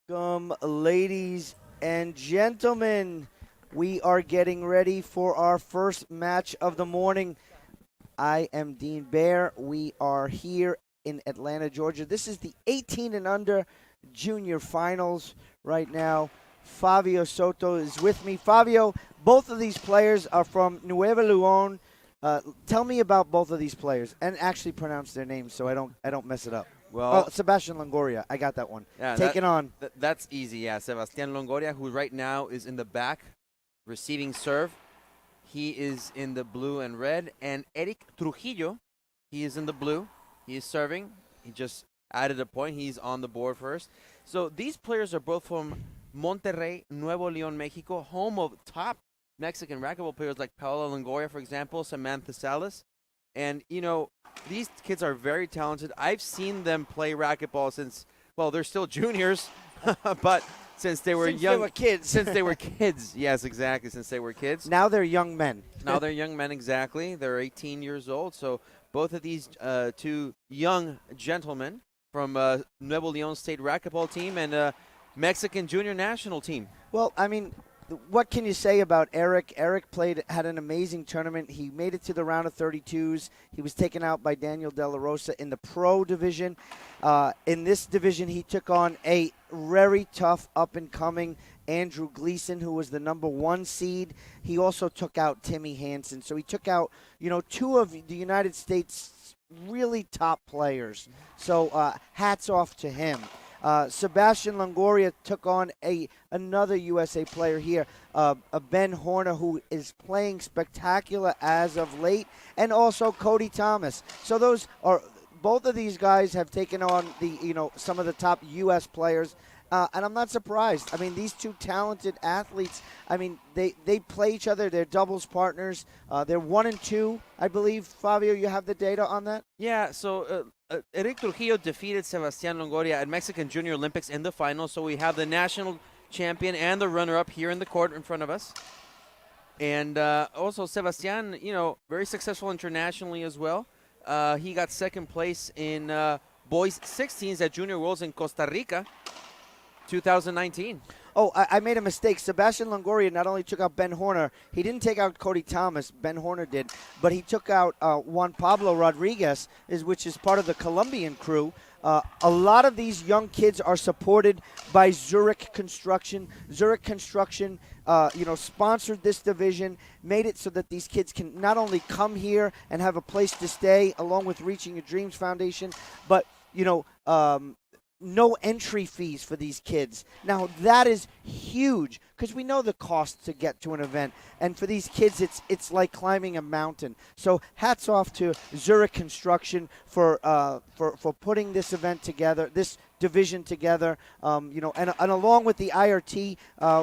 Welcome, ladies and gentlemen. We are getting ready for our first match of the morning. I am Dean Bear. We are here in Atlanta, Georgia. This is the 18 and under junior finals right now. Fabio Soto is with me. Fabio, both of these players are from Nuevo Leon. Tell me about both of these players and actually pronounce their names so I don't mess it up. Oh, Well, Sebastian Longoria. I got that one. yeah, Take it on. that's easy. Yeah, Sebastian Longoria, who right now is in the back, receiving serve. He is in the blue and red. And Erick Trujillo, he is in the blue. He is serving. He just added a point. He's on the board first. So these players are both from Monterrey, Nuevo Leon, Mexico, home of top Mexican racquetball players like Paola Longoria, for example, Samantha Salas. And, these kids are very talented. I've seen them play racquetball since, well, they're still juniors, but since they were Since young. they were kids. Since they were kids. Yes, exactly. Since they were kids. Now they're young men. Now they're young men, exactly. They're 18 years old. So both of these two young gentlemen from Nuevo Leon State racquetball team and Mexican junior national team. Well, I mean, what can you say about Erick? Erick had an amazing tournament. He made it to the round of 32s. He was taken out by Daniel De La Rosa in the pro division. In this division, he took on a very tough up-and-coming Andrew Gleason, who was the number 1 seed. He also took out Timmy Hansen. So he took out, two of the United States' really top players. So hats off to him. Sebastian Longoria took on another USA player here, Ben Horner, who is playing spectacular as of late, and also Cody Thomas. So both of these guys have taken on some of the top U.S. players. And I'm not surprised. I mean, these two talented athletes, I mean, they play each other. They're doubles partners. They're 1 and 2, I believe. Fabio, you have the data on that? Yeah, so Erick Trujillo defeated Sebastian Longoria at Mexican Junior Olympics in the final. So we have the national champion and the runner-up here in the court in front of us. And also Sebastian, very successful internationally as well. He got second place in boys 16s at Junior Worlds in Costa Rica, 2019. Oh, I made a mistake. Sebastian Longoria not only took out Ben Horner, he didn't take out Cody Thomas, Ben Horner did, but he took out Juan Pablo Rodriguez, which is part of the Colombian crew. A lot of these young kids are supported by Zurich Construction. Zurich Construction, sponsored this division, made it so that these kids can not only come here and have a place to stay, along with Reaching Your Dreams Foundation, but, no entry fees for these kids. Now, that is huge because we know the cost to get to an event. And for these kids, it's like climbing a mountain. So hats off to Zurich Construction for putting this event together, this division together. And along with the IRT,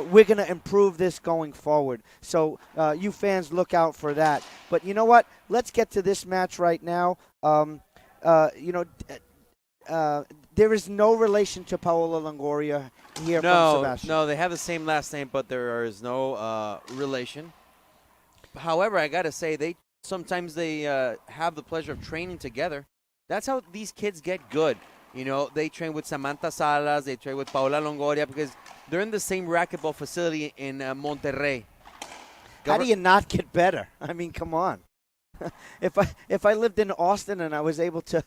we're going to improve this going forward. So you fans look out for that. But you know what? Let's get to this match right now. There is no relation to Paola Longoria here from Sebastian. No, they have the same last name, but there is no relation. However, I got to say, they sometimes have the pleasure of training together. That's how these kids get good. They train with Samantha Salas, they train with Paola Longoria because they're in the same racquetball facility in Monterrey. How do you not get better? I mean, come on. If I lived in Austin and I was able to,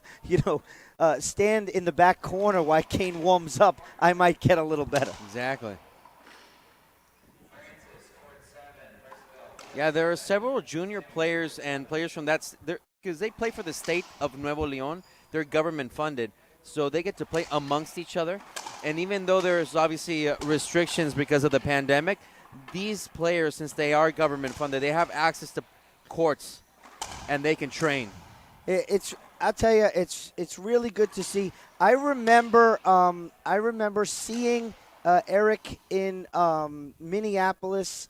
stand in the back corner while Kane warms up, I might get a little better. Exactly. Yeah, there are several junior players and players from because they play for the state of Nuevo Leon. They're government funded, so they get to play amongst each other. And even though there's obviously restrictions because of the pandemic, these players, since they are government funded, they have access to courts and they can train. I'll tell you, it's really good to see. I remember seeing Erick in Minneapolis.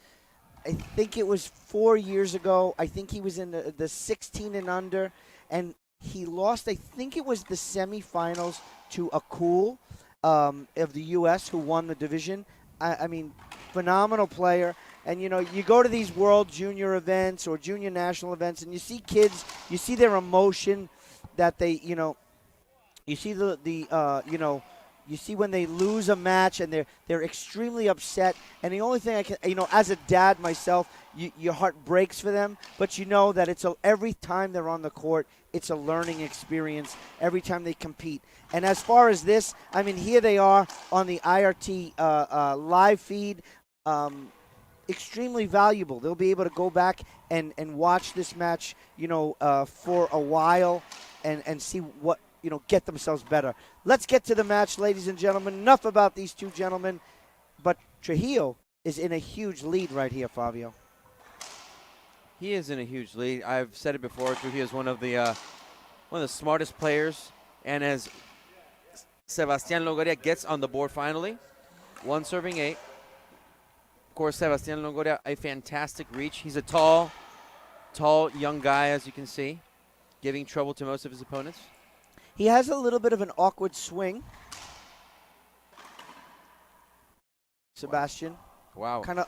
I think it was 4 years ago. I think he was in the 16 and under, and he lost. I think it was the semifinals to Akul of the U.S. who won the division. I mean, phenomenal player. And, you go to these world junior events or junior national events, and you see kids, you see their emotion that they, you see You see when they lose a match and they're extremely upset. And the only thing I can, as a dad myself, your heart breaks for them. But you know that every time they're on the court, it's a learning experience every time they compete. And as far as this, I mean, here they are on the IRT live feed. Extremely valuable. They'll be able to go back and watch this match, for a while and see what, get themselves better. Let's get to the match, ladies and gentlemen. Enough about these two gentlemen. But Trujillo is in a huge lead right here, Fabio. He is in a huge lead. I've said it before. Trujillo is one of the smartest players. And as Sebastian Longoria gets on the board finally, 1 serving 8. Of course, Sebastian Longoria, a fantastic reach. He's a tall young guy, as you can see, giving trouble to most of his opponents. He has a little bit of an awkward swing. Sebastian. Wow. Kind of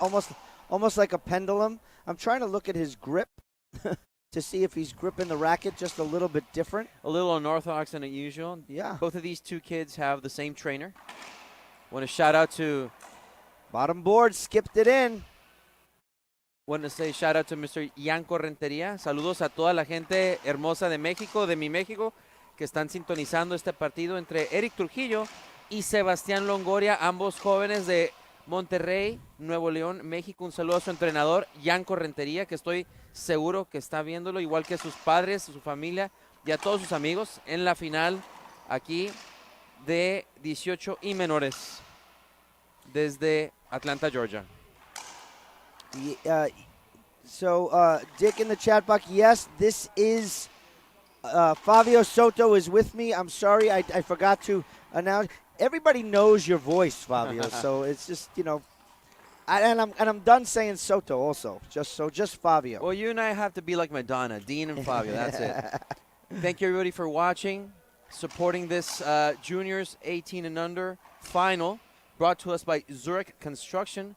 almost like a pendulum. I'm trying to look at his grip to see if he's gripping the racket just a little bit different. A little unorthodox than usual. Yeah. Both of these two kids have the same trainer. Want to shout out to... Bottom board, skipped it in. Want to say shout out to Mr. Yanko Renteria. Saludos a toda la gente hermosa de México, de mi México, que están sintonizando este partido entre Erick Trujillo y Sebastián Longoria, ambos jóvenes de Monterrey, Nuevo León, México. Un saludo a su entrenador, Yanko Rentería, que estoy seguro que está viéndolo, igual que a sus padres, su familia y a todos sus amigos en la final aquí de 18 y menores desde Atlanta, Georgia. Dick in the chat box, yes, this is Fabio Soto is with me. I'm sorry, I forgot to announce. Everybody knows your voice, Fabio, so it's just, I'm done saying Soto also, just Fabio. Well, you and I have to be like Madonna, Dean and Fabio, that's it. Thank you, everybody, for watching, supporting this Juniors 18 and Under final, brought to us by Zurich Construction.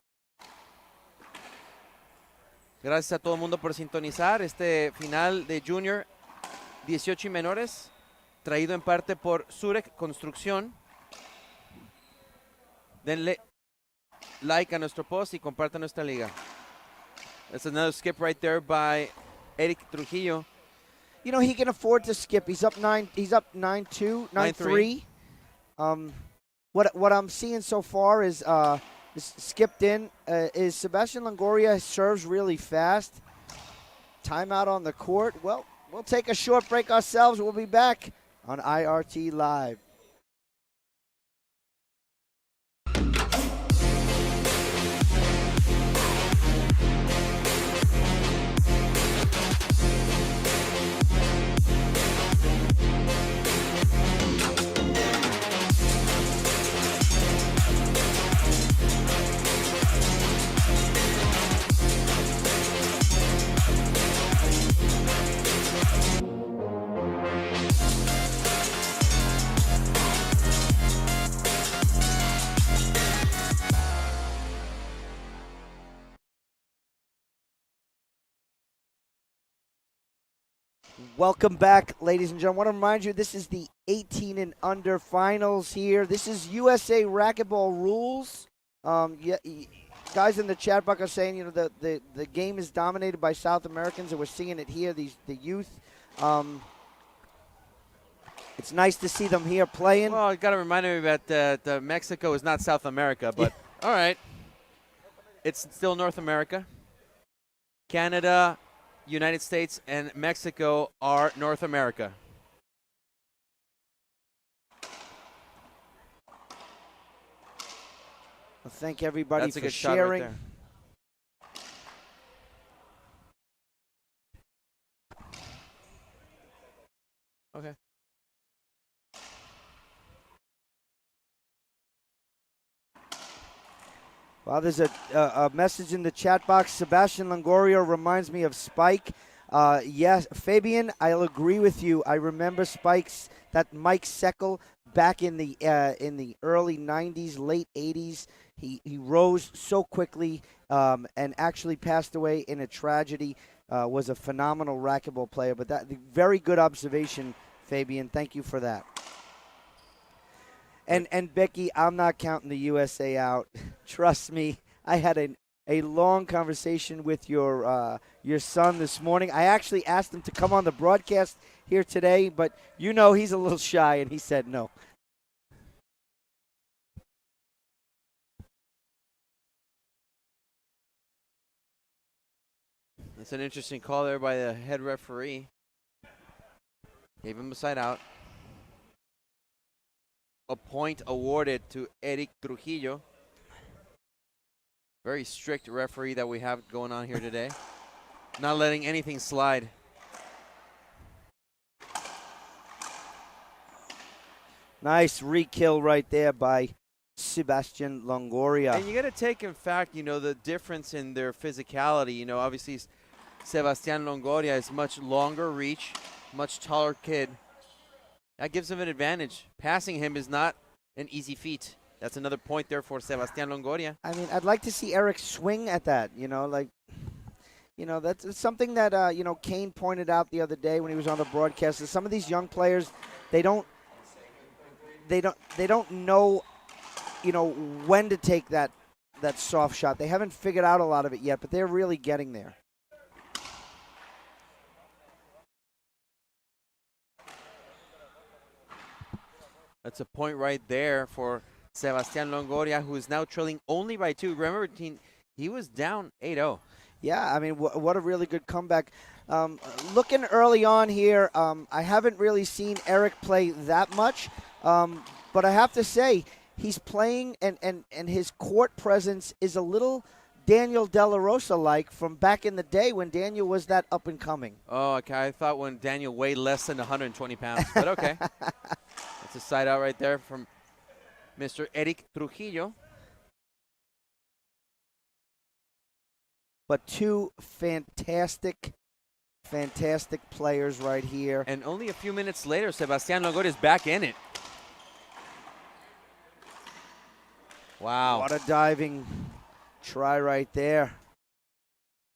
Gracias a todo el mundo por sintonizar este final de Junior 18 y menores, traído en parte por Zurich Construcción. Denle like a nuestro post y compartan nuestra liga. That's another skip right there by Erick Trujillo. He can afford to skip. He's up 9-2, 9-3. What I'm seeing so far is skipped in is Sebastian Longoria serves really fast. Timeout on the court. Well, we'll take a short break ourselves. We'll be back on IRT Live. Welcome back, ladies and gentlemen. I want to remind you, this is the 18 and under finals here. This is USA Racquetball rules. Guys in the chat box are saying, the game is dominated by South Americans, and we're seeing it here, the youth. It's nice to see them here playing. Well, you got to remind everybody that Mexico is not South America, but all right. It's still North America. Canada, United States, and Mexico are North America. Well, thank everybody That's a for good shot sharing. right there. Okay. Well, there's a message in the chat box. Sebastian Longoria reminds me of Spike. Yes, Fabian, I'll agree with you. I remember Spike's, that Mike Seckel back in the early 90s, late 80s. He rose so quickly and actually passed away in a tragedy. Was a phenomenal racquetball player. But that very good observation, Fabian. Thank you for that. And Becky, I'm not counting the USA out. Trust me, I had a long conversation with your son this morning. I actually asked him to come on the broadcast here today, but you know he's a little shy, and he said no. It's an interesting call there by the head referee. Gave him a side out. A point awarded to Erick Trujillo. Very strict referee that we have going on here today. Not letting anything slide. Nice re-kill right there by Sebastian Longoria. And you got to take, in fact, the difference in their physicality. Obviously, Sebastian Longoria is much longer reach, much taller kid. That gives him an advantage. Passing him is not an easy feat. That's another point there for Sebastian Longoria. I mean, I'd like to see Erick swing at that, that's something that, Kane pointed out the other day when he was on the broadcast. That some of these young players, they don't know, when to take that soft shot. They haven't figured out a lot of it yet, but they're really getting there. That's a point right there for Sebastian Longoria, who is now trailing only by 2. Remember, he was down 8-0. Yeah, I mean, what a really good comeback. Looking early on here, I haven't really seen Erick play that much, but I have to say he's playing, and his court presence is a little Daniel De La Rosa-like from back in the day when Daniel was that up-and-coming. Oh, okay. I thought when Daniel weighed less than 120 pounds, but okay. That's a side out right there from Mr. Erick Trujillo. But two fantastic players right here. And only a few minutes later, Sebastian Longoria is back in it. Wow. What a diving try right there.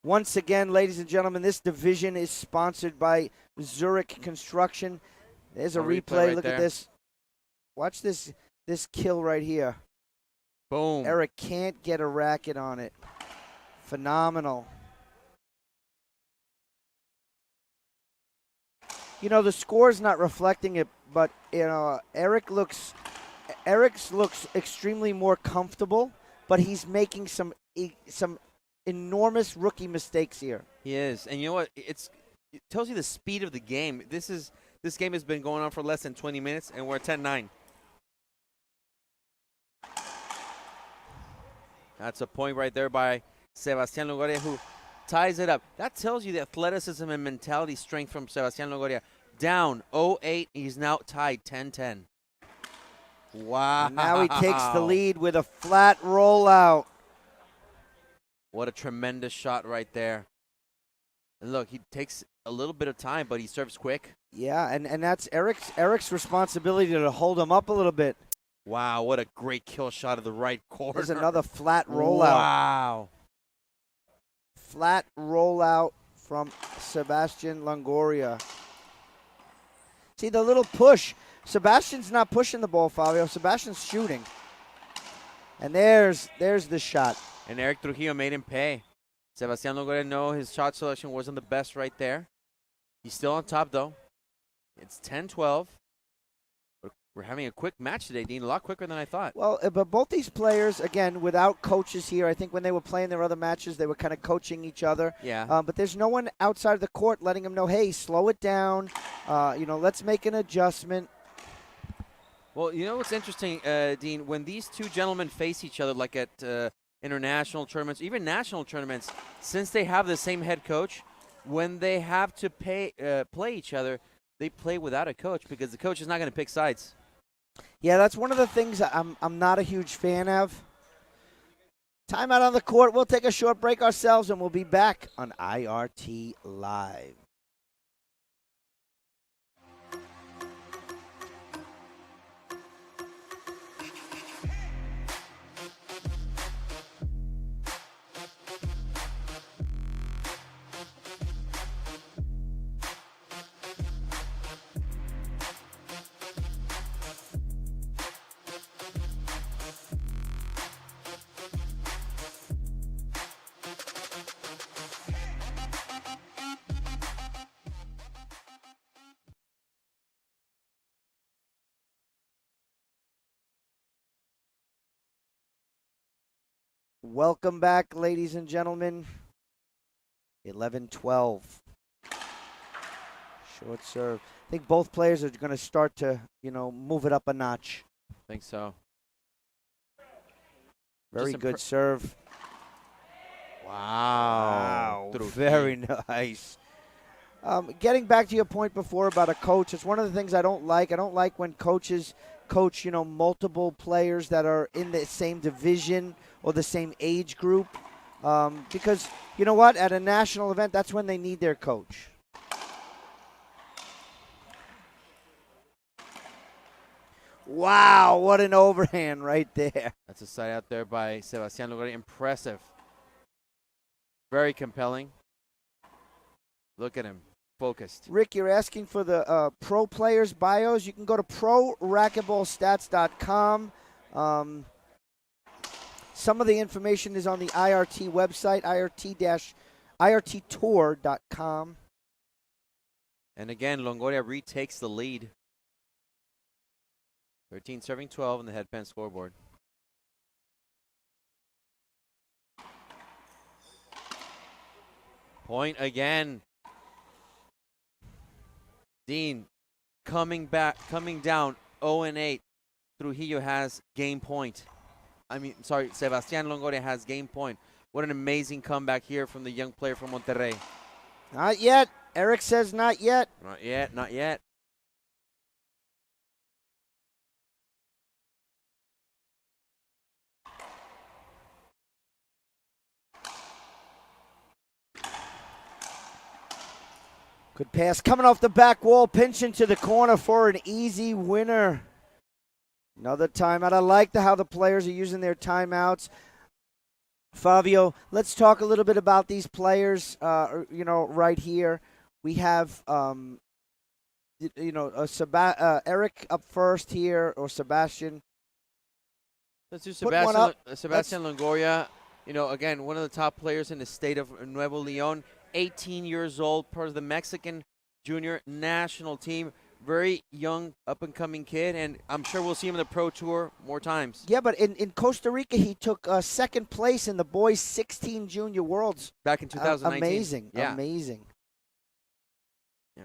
Once again, ladies and gentlemen, this division is sponsored by Zurich Construction. There's a replay. Right Look there. at this. Watch this kill right here. Boom. Erick can't get a racket on it. Phenomenal. The score's not reflecting it, but Erick looks extremely more comfortable, but he's making some enormous rookie mistakes here. He is. And you know what? It tells you the speed of the game. This game has been going on for less than 20 minutes, and we're at 10-9. That's a point right there by Sebastian Longoria, who ties it up. That tells you the athleticism and mentality strength from Sebastian Longoria. Down 0-8. He's now tied 10-10. Wow. And now he takes the lead with a flat rollout. What a tremendous shot right there. And look, he takes a little bit of time, but he serves quick. Yeah, and that's Erick's responsibility to hold him up a little bit. Wow, what a great kill shot of the right corner. There's another flat rollout. Wow. Flat rollout from Sebastian Longoria. See the little push. Sebastian's not pushing the ball, Fabio. Sebastian's shooting. And there's the shot. And Erick Trujillo made him pay. Sebastian Longoria, no, his shot selection wasn't the best right there. He's still on top, though. It's 10-12. We're having a quick match today, Dean. A lot quicker than I thought. Well, but both these players, again, without coaches here, I think when they were playing their other matches, they were kind of coaching each other. Yeah. But there's no one outside of the court letting them know, hey, slow it down. Let's make an adjustment. Well, you know what's interesting, Dean? When these two gentlemen face each other, like at international tournaments, even national tournaments, since they have the same head coach, when they have to play each other, they play without a coach because the coach is not going to pick sides. Yeah, that's one of the things I'm not a huge fan of. Timeout on the court. We'll take a short break ourselves, and we'll be back on IRT Live. Welcome back, ladies and gentlemen. 11-12. Short serve. I think both players are going to start to, move it up a notch. I think so. Very good serve. Wow. Very nice. Getting back to your point before about a coach, it's one of the things I don't like. I don't like when coaches coach, multiple players that are in the same division or the same age group. Because, you know what? At a national event, that's when they need their coach. Wow, what an overhand right there. That's a side out there by Sebastian Longoria. Impressive. Very compelling. Look at him. Focused. Rick, you're asking for the pro players' bios. You can go to proracquetballstats.com. Some of the information is on the IRT website, irttour.com. And again, Longoria retakes the lead. 13 serving 12 on the headpan scoreboard. Point again. Dean coming down 0-8. Trujillo has game point. Sebastian Longoria has game point. What an amazing comeback here from the young player from Monterrey. Not yet. Erick says not yet. Not yet, not yet. Good pass coming off the back wall, pinch into the corner for an easy winner. Another timeout. I like how the players are using their timeouts. Fabio, let's talk a little bit about these players, right here. We have, Erick up first here, or Sebastian. Let's do Sebastian Longoria. Again, one of the top players in the state of Nuevo Leon. 18 years old, part of the Mexican junior national team. Very young, up-and-coming kid, and I'm sure we'll see him in the Pro Tour more times. Yeah, but in Costa Rica, he took second place in the boys' 16 junior worlds. Back in 2019. Amazing, yeah. Amazing. Yeah.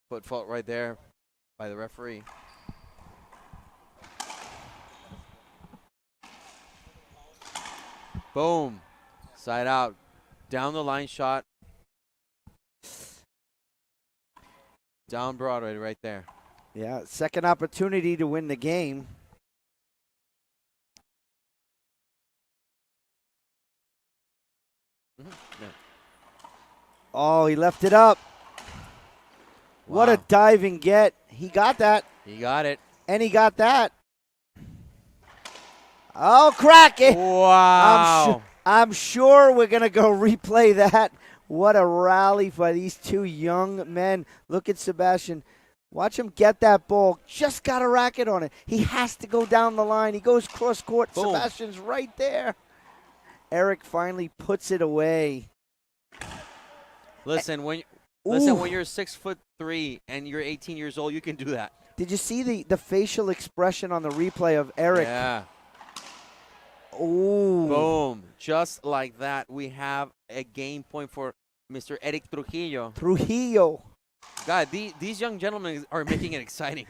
Foot fault right there by the referee. Boom. Side out. Down the line shot. Down Broadway right there. Yeah, second opportunity to win the game. Yeah. Oh, he left it up. Wow. What a diving get. He got that. He got it. And he got that. Oh, crack it. Wow. I'm sure we're going to go replay that. What a rally by these two young men. Look at Sebastian. Watch him get that ball. Just got a racket on it. He has to go down the line. He goes cross court. Boom. Sebastian's right there. Erick finally puts it away. Listen, when you're 6'3" and you're 18 years old, you can do that. Did you see the facial expression on the replay of Erick? Yeah. Ooh. Boom. Just like that, we have a game point for Mr. Erick Trujillo. Trujillo. God, these young gentlemen are making it exciting.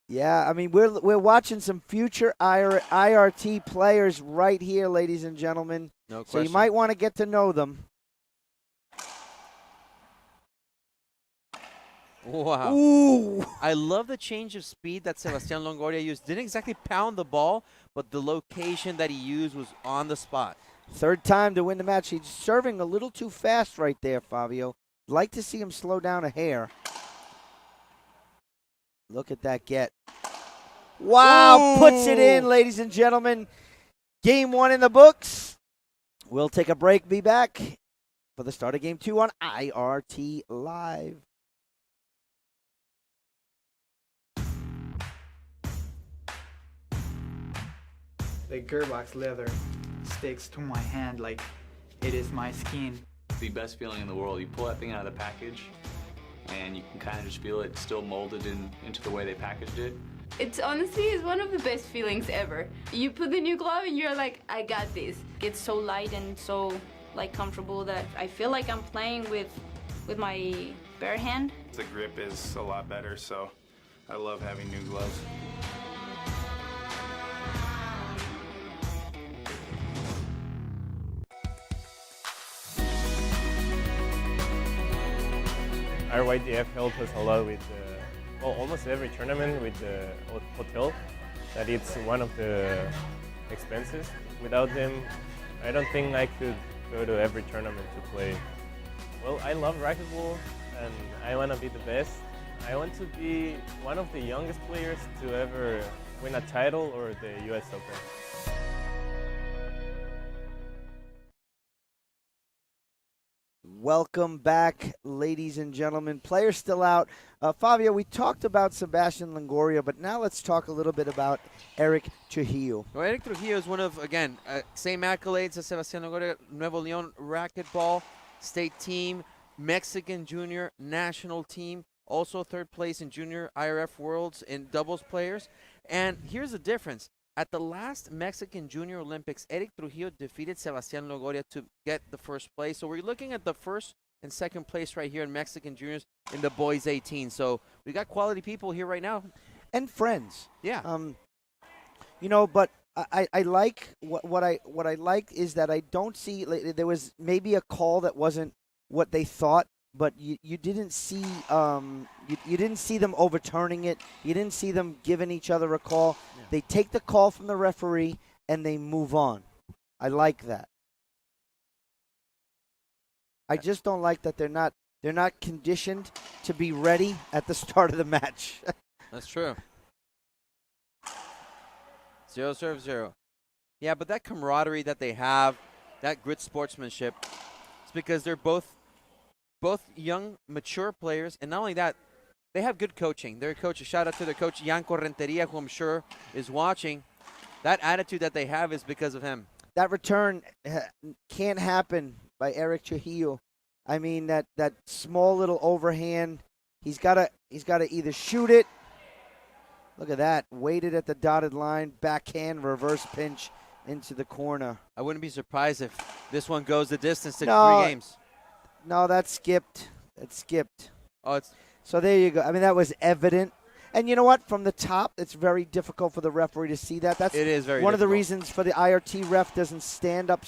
Yeah, I mean, we're watching some future IRT players right here, ladies and gentlemen. No question. So you might want to get to know them. Wow. Ooh. I love the change of speed that Sebastian Longoria used. Didn't exactly pound the ball, but the location that he used was on the spot. Third time to win the match. He's serving a little too fast right there, Fabio. Like to see him slow down a hair. Look at that get. Wow, Ooh. puts it in, ladies and gentlemen. Game one in the books. We'll take a break, be back for the start of game two on IRT Live. The gearbox leather sticks to my hand like it is my skin. The best feeling in the world. You pull that thing out of the package, and you can kind of just feel it still molded into the way they packaged it. It's honestly is one of the best feelings ever. You put the new glove and you're like, I got this. It's so light and so like comfortable that I feel like I'm playing with my bare hand. The grip is a lot better, so I love having new gloves. Our YDF helped us a lot with almost every tournament with the hotel. That it's one of the expenses. Without them, I don't think I could go to every tournament to play. Well, I love racquetball and I want to be the best. I want to be one of the youngest players to ever win a title or the US Open. Welcome back, ladies and gentlemen. Players still out. Fabio, we talked about Sebastian Longoria, but now let's talk a little bit about Erick Trujillo. Well, Erick Trujillo is one of, again, same accolades as Sebastian Longoria, Nuevo León racquetball, state team, Mexican junior national team, also third place in junior IRF worlds in doubles players. And here's the difference. At the last Mexican Junior Olympics, Erick Trujillo defeated Sebastian Longoria to get the first place. So we're looking at the first and second place right here in Mexican juniors in the boys 18. So we got quality people here right now. And friends. Yeah. You know, but I like what I like is that I don't see there was maybe a call that wasn't what they thought, but you didn't see you didn't see them overturning it. You didn't see them giving each other a call. Yeah. They take the call from the referee and they move on. I like that. I just don't like that they're not conditioned to be ready at the start of the match. That's true. 0-0. Yeah, but that camaraderie that they have, that grit sportsmanship, it's because they're both young, mature players, and not only that, they have good coaching. Their coach, a shout out to their coach, Yanko Renteria, who I'm sure is watching. That attitude that they have is because of him. That return can't happen by Erick Trujillo. I mean, that small little overhand, he's got to either shoot it. Look at that, waited at the dotted line, backhand, reverse pinch into the corner. I wouldn't be surprised if this one goes the distance to 3 games. No, that skipped. It skipped. Oh, so there you go. I mean, that was evident. And you know what? From the top, it's very difficult for the referee to see that. It is very one difficult. of the reasons for the IRT ref doesn't stand up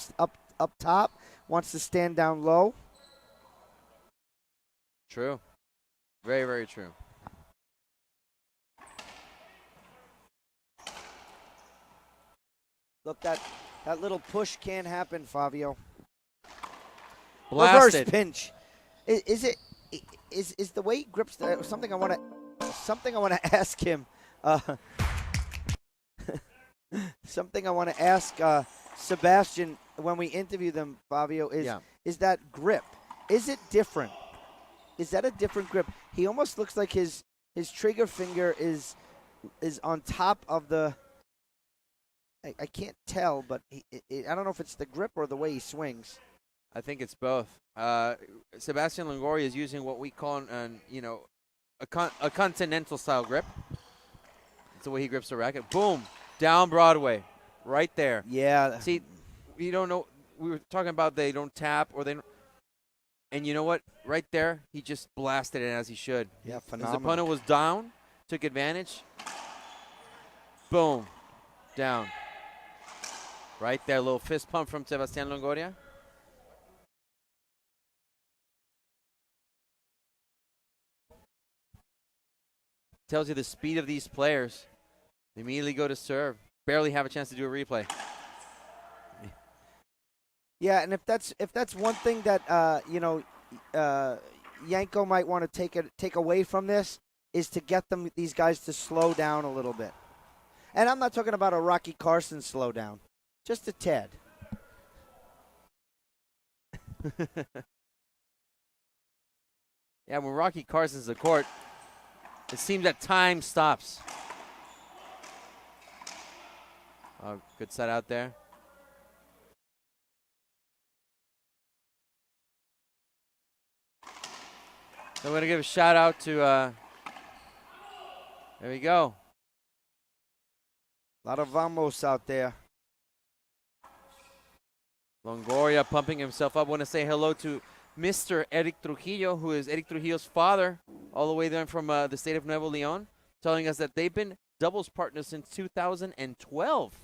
top, wants to stand down low. True. Very, very true. Look, that little push can't happen, Fabio. Blasted. Reverse pinch. Is the way he grips something I want to ask him. Something I want to ask Sebastian when we interview them, Fabio, is that grip. Is it different? Is that a different grip? He almost looks like his trigger finger is on top of the. I can't tell, but I don't know if it's the grip or the way he swings. I think it's both. Sebastian Longoria is using what we call a continental style grip. That's the way he grips the racket. Boom, down Broadway, right there. Yeah. See, you don't know. We were talking about they don't tap or they don't. And you know what? Right there, he just blasted it as he should. Yeah, phenomenal. His opponent was down, took advantage. Boom, down. Right there, a little fist pump from Sebastian Longoria. Tells you the speed of these players. They immediately go to serve. Barely have a chance to do a replay. Yeah, and if that's one thing that Yanko might want to take away from this is to get these guys to slow down a little bit. And I'm not talking about a Rocky Carson slow down, just a tad. Yeah, when Rocky Carson's the court, it seems that time stops. Oh, good set out there. So I'm going to give a shout out to, there we go. A lot of vamos out there. Longoria pumping himself up. Want to say hello to Mr. Erick Trujillo, who is Erick Trujillo's father, all the way there from the state of Nuevo Leon, telling us that they've been doubles partners since 2012.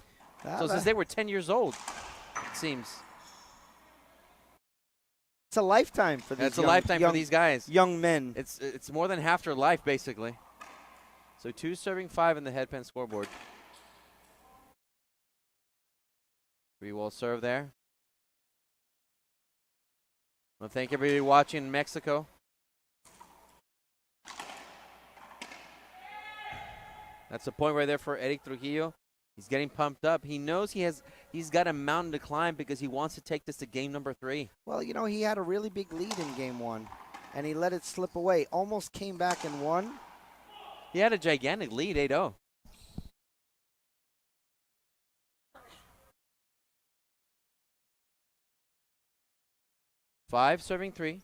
So since they were 10 years old, it seems. It's a lifetime for these. It's a lifetime for these guys. Young men. It's more than half their life, basically. So 2 serving 5 in the headpan scoreboard. 3-wall serve there. Well, thank everybody watching in Mexico. That's the point right there for Erick Trujillo. He's getting pumped up. He knows he's got a mountain to climb because he wants to take this to game number 3. Well, you know, he had a really big lead in game 1, and he let it slip away. Almost came back and won. He had a gigantic lead, 8-0. Five serving 3.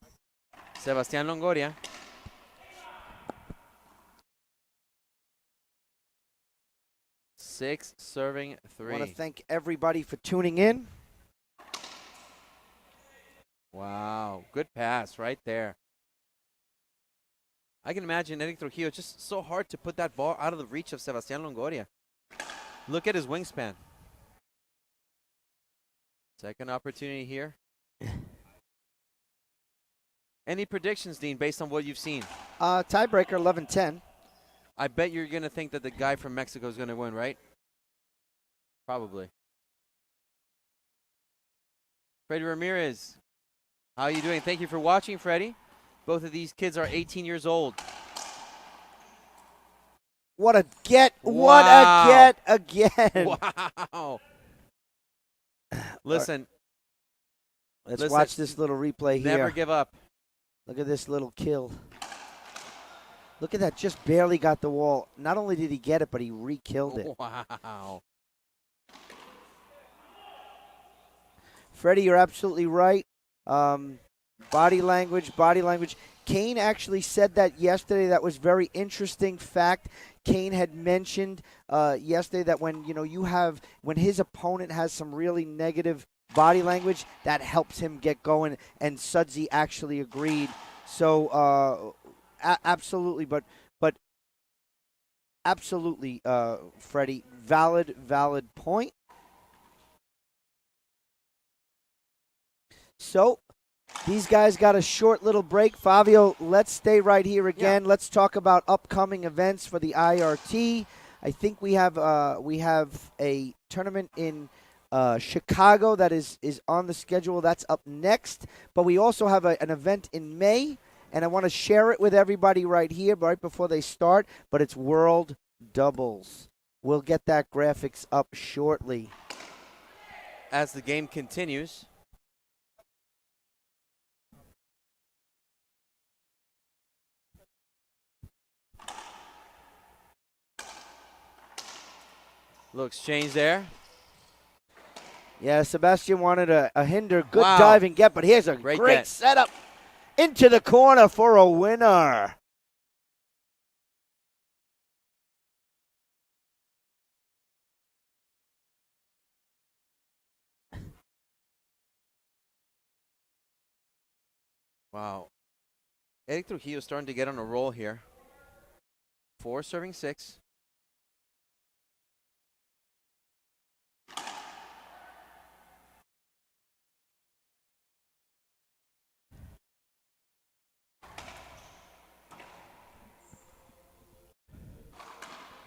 Sebastian Longoria. 6 serving 3. I want to thank everybody for tuning in. Wow, good pass right there. I can imagine Erick Trujillo, just so hard to put that ball out of the reach of Sebastian Longoria. Look at his wingspan. Second opportunity here. Any predictions, Dean, based on what you've seen? Tiebreaker 11-10. I bet you're going to think that the guy from Mexico is going to win, right? Probably. Freddie Ramirez, how are you doing? Thank you for watching, Freddie. Both of these kids are 18 years old. What a get. Wow. What a get again. Wow. Listen. Let's watch this little replay here. Never give up. Look at this little kill. Look at that. Just barely got the wall. Not only did he get it, but he re-killed it. Wow. Freddie, you're absolutely right. Body language. Kane actually said that yesterday. That was very interesting fact. Kane had mentioned yesterday that when when his opponent has some really negative body language, that helps him get going. And Sudsy actually agreed. So absolutely, but absolutely, Freddie, valid point. So these guys got a short little break. Fabio, let's stay right here again. Yeah. Let's talk about upcoming events for the IRT. I think we have a tournament in Chicago that is on the schedule. That's up next. But we also have an event in May, and I want to share it with everybody right here, right before they start. But it's World Doubles. We'll get that graphics up shortly. As the game continues. Little exchange there. Yeah, Sebastian wanted a hinder. Good dive and get, but here's a great setup into the corner for a winner. Wow. Erick Trujillo starting to get on a roll here. 4 serving 6.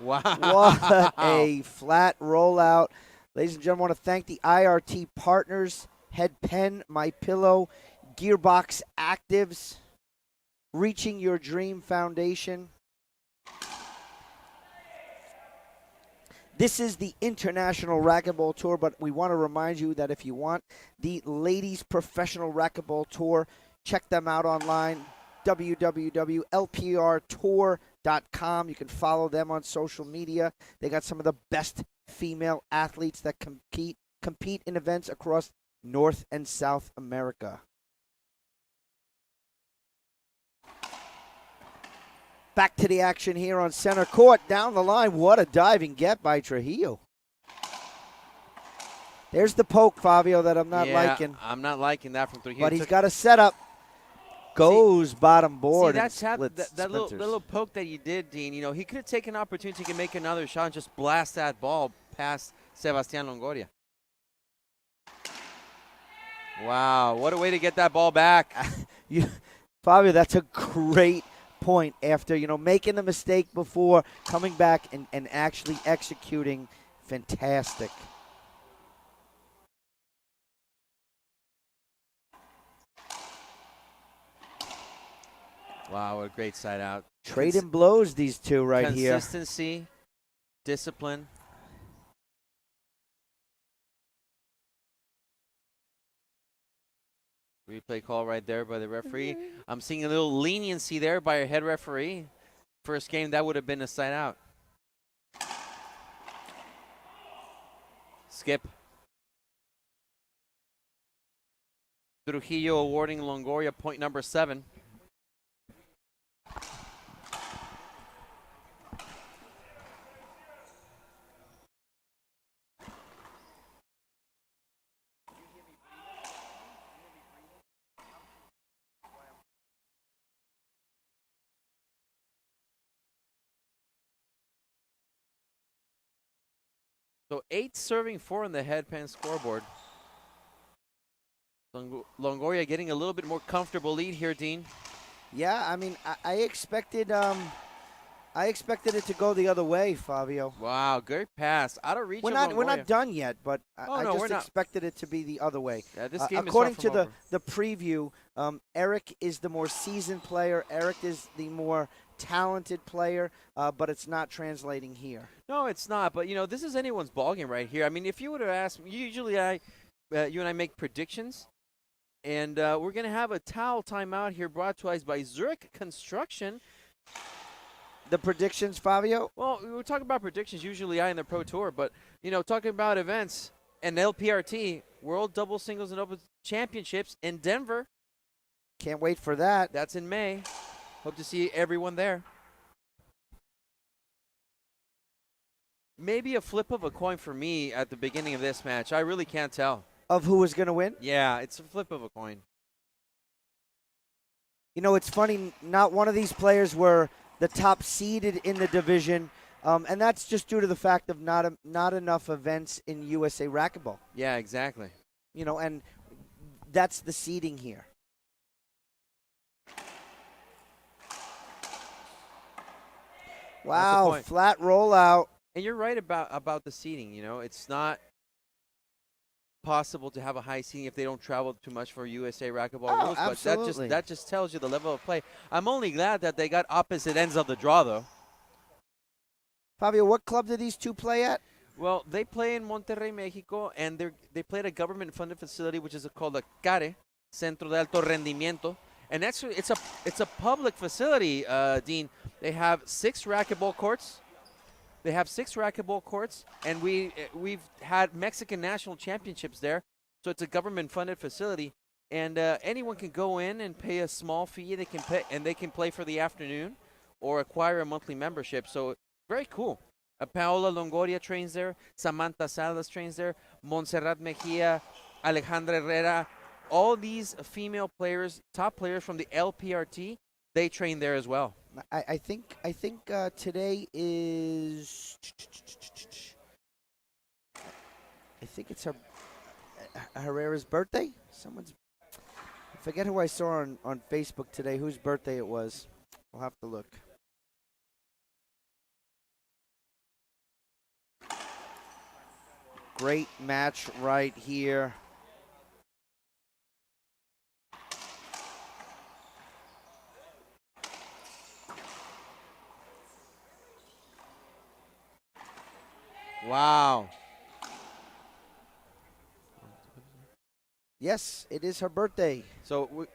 Wow. What a flat rollout. Ladies and gentlemen, I want to thank the IRT partners, Head Pen, My Pillow, Gearbox Actives, Reaching Your Dream Foundation. This is the International Racquetball Tour, but we want to remind you that if you want the Ladies Professional Racquetball Tour, check them out online, www.lprtour.com. You can follow them on social media. They got some of the best female athletes that compete in events across North and South America. Back to the action here on center court. Down the line, what a diving get by Trujillo. There's the poke, Fabio, that I'm not liking. I'm not liking that from Trujillo. But he's got a setup. Goes bottom board. See, that's and that little poke that you did, Dean. You know, he could have taken an opportunity to make another shot and just blast that ball past Sebastian Longoria. Wow, what a way to get that ball back. Fabio, that's a great point after, making the mistake before, coming back and actually executing. Fantastic. Wow, what a great side out. Trading blows, these two right here. Consistency, discipline. Replay call right there by the referee. I'm seeing a little leniency there by our head referee. First game, that would have been a side out. Skip. Trujillo awarding Longoria point number 7. So 8 serving 4 on the headpan scoreboard. Longoria getting a little bit more comfortable lead here, Dean. Yeah, I mean, I expected it to go the other way, Fabio. Wow, good pass. Out of reach. We're not done yet, but I no, just expected it to be the other way. Yeah, this game according is to the preview, Erick is the more seasoned player. Erick is the more talented player, but it's not translating here. No, it's not. But this is anyone's ballgame right here. I mean, if you would have asked me, usually you and I make predictions, and we're gonna have a towel timeout here, brought to us by Zurich Construction. The predictions, Fabio? Well, we were talking about predictions, usually I in the Pro Tour, but, talking about events and LPRT, World Double Singles and Open Championships in Denver. Can't wait for that. That's in May. Hope to see everyone there. Maybe a flip of a coin for me at the beginning of this match. I really can't tell. Of who is going to win? Yeah, it's a flip of a coin. It's funny, not one of these players were the top seeded in the division, and that's just due to the fact of not enough events in USA Racquetball. Yeah, exactly. And that's the seeding here. Wow, flat rollout. And you're right about the seeding. It's not possible to have a high seeding if they don't travel too much for USA Racquetball rules. Absolutely. But that just tells you the level of play. I'm only glad that they got opposite ends of the draw, though. Fabio, what club do these two play at? Well, they play in Monterrey, Mexico, and they play at a government-funded facility, which is called the CARE, Centro de Alto Rendimiento. And actually, it's a public facility, Dean. They have 6 racquetball courts. And we've had Mexican national championships there. So it's a government-funded facility, and anyone can go in and pay a small fee. They can play for the afternoon, or acquire a monthly membership. So very cool. Paola Longoria trains there. Samantha Salas trains there. Montserrat Mejia, Alejandra Herrera. All these female players, top players from the LPRT, they train there as well. I think today is. I think it's Herrera's birthday. I forget who I saw on Facebook today. Whose birthday it was? I'll have to look. Great match right here. Wow. Yes, it is her birthday. So we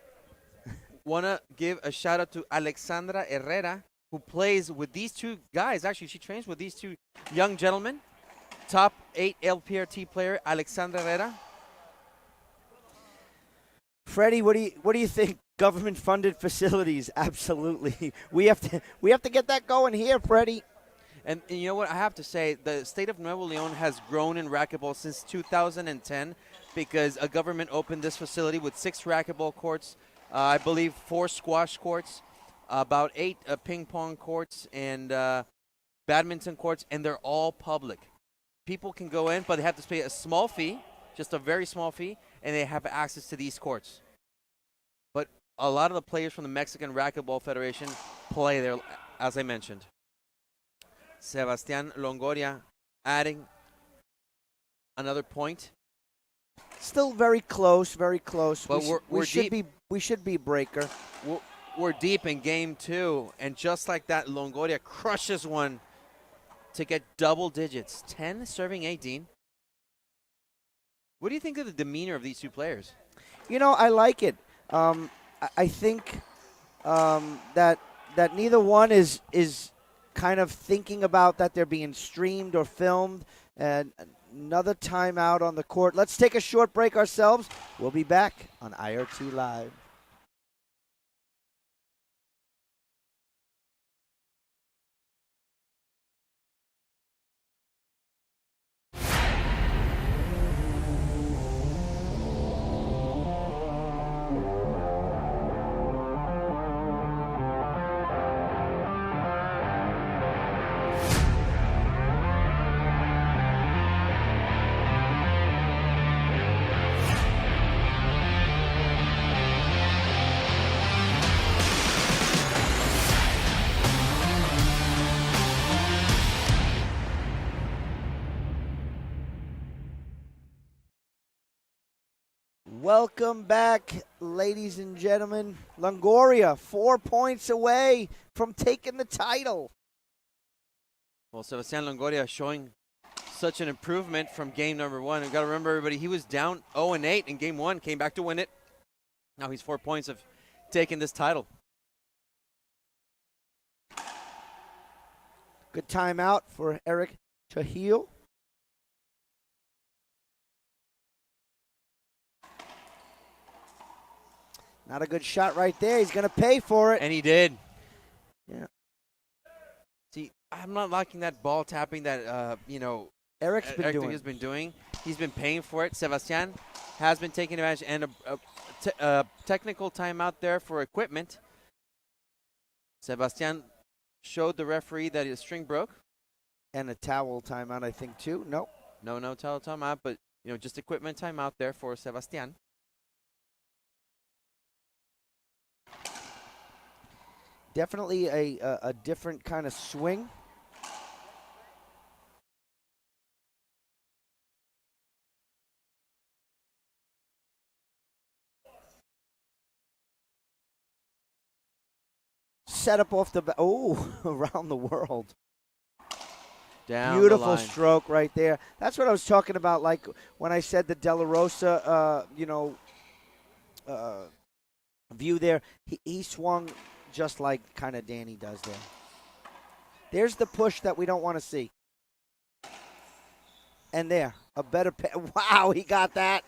want to give a shout out to Alexandra Herrera, who plays with these two guys. Actually, she trains with these two young gentlemen. Top 8 LPRT player, Alexandra Herrera. Freddie, what do you think? Government-funded facilities, absolutely. We have to get that going here, Freddie. And you know what? I have to say, the state of Nuevo León has grown in racquetball since 2010 because a government opened this facility with 6 racquetball courts, I believe 4 squash courts, about 8 ping pong courts, and badminton courts, and they're all public. People can go in, but they have to pay a small fee, just a very small fee, and they have access to these courts. But a lot of the players from the Mexican Racquetball Federation play there, as I mentioned. Sebastian Longoria adding another point. Still very close, very close. But we should be breaker. We're deep in game 2, and just like that, Longoria crushes one to get double digits. 10 serving 18. What do you think of the demeanor of these two players? You know, I like it. I think that neither one is kind of thinking about that they're being streamed or filmed. And another timeout on the court. Let's take a short break ourselves. We'll be back on IRT Live. Welcome back, ladies and gentlemen. Longoria, 4 points away from taking the title. Well, Sebastian Longoria showing such an improvement from game number 1. We've got to remember, everybody, he was down 0-8 in game 1, came back to win it. Now he's 4 points of taking this title. Good timeout for Erick Trujillo. Not a good shot right there. He's going to pay for it. And he did. Yeah. See, I'm not liking that ball tapping that, Erick's been doing. He's been paying for it. Sebastian has been taking advantage, and a technical timeout there for equipment. Sebastian showed the referee that his string broke. And a towel timeout, I think, too. No. No towel timeout, but, just equipment timeout there for Sebastian. Definitely a different kind of swing. Set up off the back. Oh, around the world. Down Beautiful the line. stroke right there. That's what I was talking about, like when I said the De La Rosa, view there. He swung just like kind of Danny does there. There's the push that we don't want to see. And there, a better wow, he got that.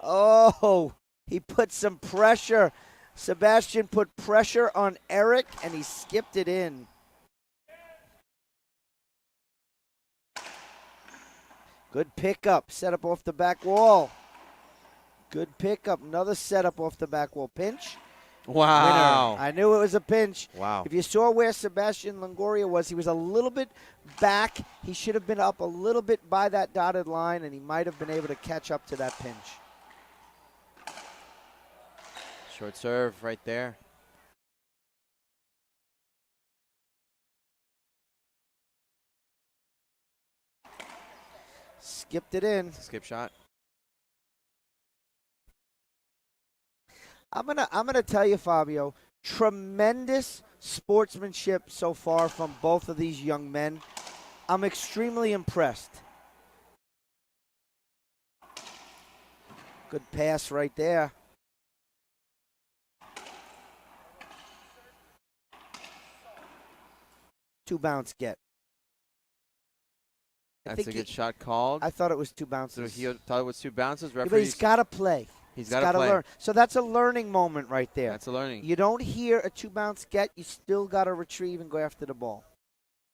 Oh, he put some pressure. Sebastian put pressure on Erick, and he skipped it in. Good pickup, set up off the back wall. Good pickup, another setup off the back wall. Pinch. Wow. Winner. I knew it was a pinch. Wow. If you saw where Sebastian Longoria was, he was a little bit back. He should have been up a little bit by that dotted line, and he might have been able to catch up to that pinch. Short serve right there. Skipped it in. Skip shot. I'm gonna tell you, Fabio, tremendous sportsmanship so far from both of these young men. I'm extremely impressed. Good pass right there. Two bounce get. That's a good shot called. I thought it was two bounces. So he thought it was 2 bounces. Yeah, but Referees. he's got to play. He's He's got got to to play. learn. So that's a learning moment right there. That's a learning. You don't hear a 2-bounce get. You still got to retrieve and go after the ball.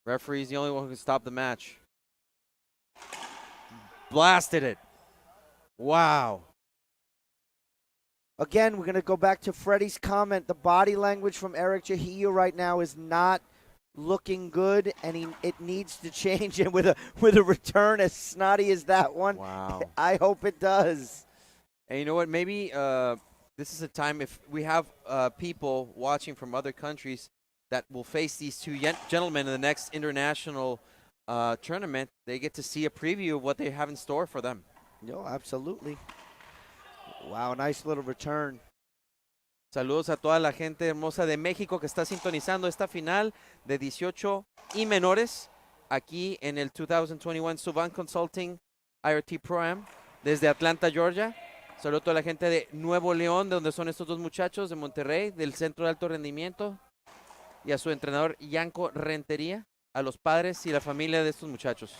Referee's the only one who can stop the match. Blasted it. Wow. Again, we're going to go back to Freddie's comment. The body language from Erick Trujillo right now is not looking good, and it needs to change. And with a return as snotty as that one, Wow. I hope it does. And you know what? Maybe this is a time if we have people watching from other countries that will face these two gentlemen in the next international tournament, they get to see a preview of what they have in store for them. No, absolutely. Wow, nice little return. Saludos a toda la gente hermosa de México que está sintonizando esta final de 18 y menores aquí en el 2021 Suivant Consulting IRT Pro-Am desde Atlanta, Georgia. Saludos a toda la gente de Nuevo León, de donde son estos dos muchachos, de Monterrey, del Centro de Alto Rendimiento, y a su entrenador Yanko Rentería, a los padres y la familia de estos muchachos.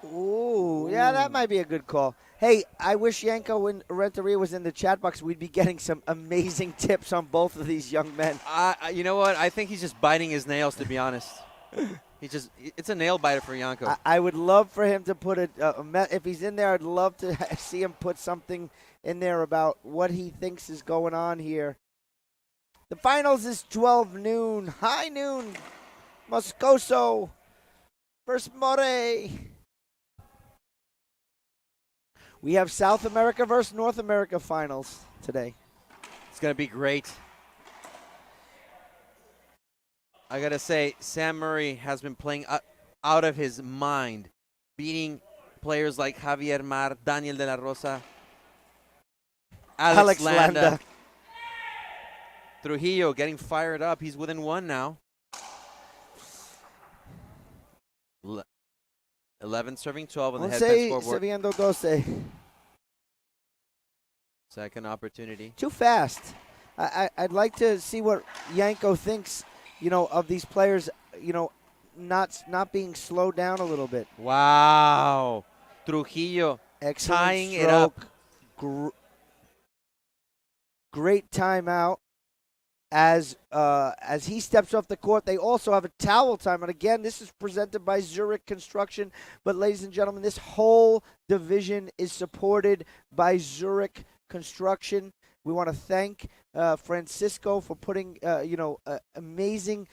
Ooh, yeah, that might be a good call. Hey, I wish Yanko and Renteria was in the chat box. We'd be getting some amazing tips on both of these young men. You know what? I think he's just biting his nails, to be honest. It's a nail biter for Yanko. I would love for him to put if he's in there, I'd love to see him put something in there about what he thinks is going on here. The finals is 12 noon, high noon, Moscoso versus More. We have South America versus North America finals today. It's going to be great. I got to say, Sam Murray has been playing out of his mind, beating players like Javier Mar, Daniel de la Rosa, Alex Landa. Trujillo getting fired up. He's within one now. 11 serving 12 on the headset scoreboard. Sabiendo 12. Second opportunity. Too fast. I'd like to see what Yanko thinks, of these players, not being slowed down a little bit. Wow. Trujillo Excellent tying stroke. it up. Great timeout. As he steps off the court, they also have a towel time. And again, this is presented by Zurich Construction. But ladies and gentlemen, this whole division is supported by Zurich Construction. We want to thank Francisco for putting, amazing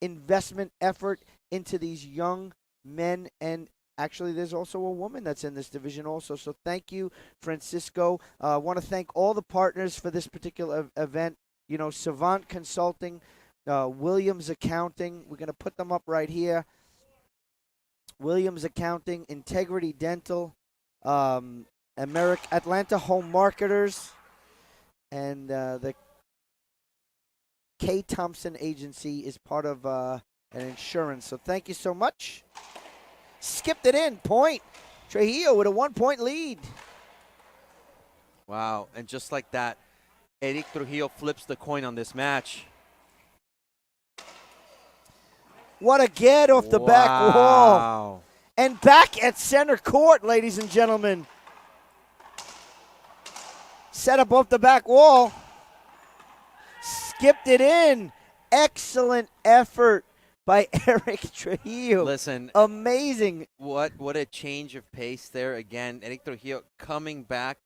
investment effort into these young men. And actually, there's also a woman that's in this division also. So thank you, Francisco. I want to thank all the partners for this particular event. Suivant Consulting, Williams Accounting. We're going to put them up right here. Williams Accounting, Integrity Dental, Atlanta Home Marketers, and the K. Thompson Agency is part of an insurance. So thank you so much. Skipped it in. Point. Trujillo with a 1-point lead. Wow. And just like that, Erick Trujillo flips the coin on this match. What a get off the back wall. And back at center court, ladies and gentlemen. Set up off the back wall. Skipped it in. Excellent effort by Erick Trujillo. Listen. Amazing. What a change of pace there. Again, Erick Trujillo coming back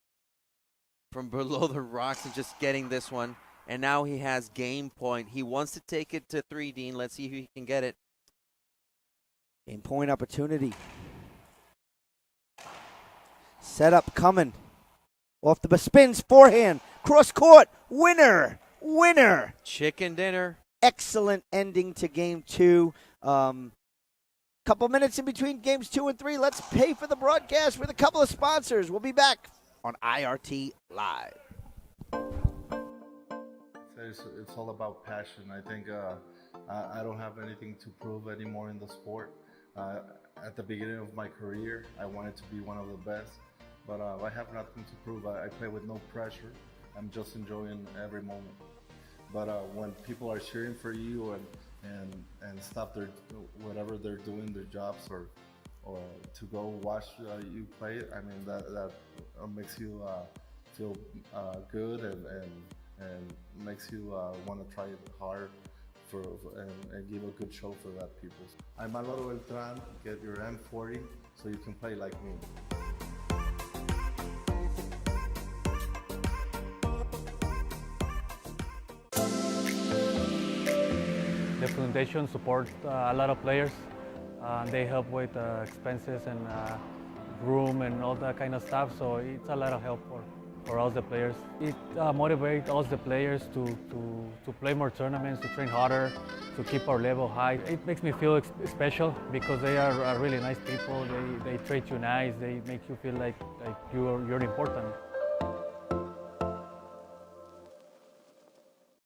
from below the rocks and just getting this one. And now he has game point. He wants to take it to 3, Dean. Let's see if he can get it. Game point opportunity. Setup coming. Off the spins, forehand, cross court, winner. Chicken dinner. Excellent ending to game 2. Couple minutes in between games 2 and 3. Let's pay for the broadcast with a couple of sponsors. We'll be back on IRT Live. It's all about passion. I think I don't have anything to prove anymore in the sport. At the beginning of my career, I wanted to be one of the best, but I have nothing to prove. I play with no pressure. I'm just enjoying every moment. But when people are cheering for you and stop whatever they're doing, their jobs, or or to go watch you play it, I mean that makes you feel good and makes you want to try it hard and give a good show for that people. I'm Alvaro Beltran. Get your M40 so you can play like me. The foundation supports a lot of players. They help with expenses and room and all that kind of stuff, so it's a lot of help for us, the players. It motivates us, the players, to play more tournaments, to train harder, to keep our level high. It makes me feel special because they are really nice people. They treat you nice. They make you feel like you're important.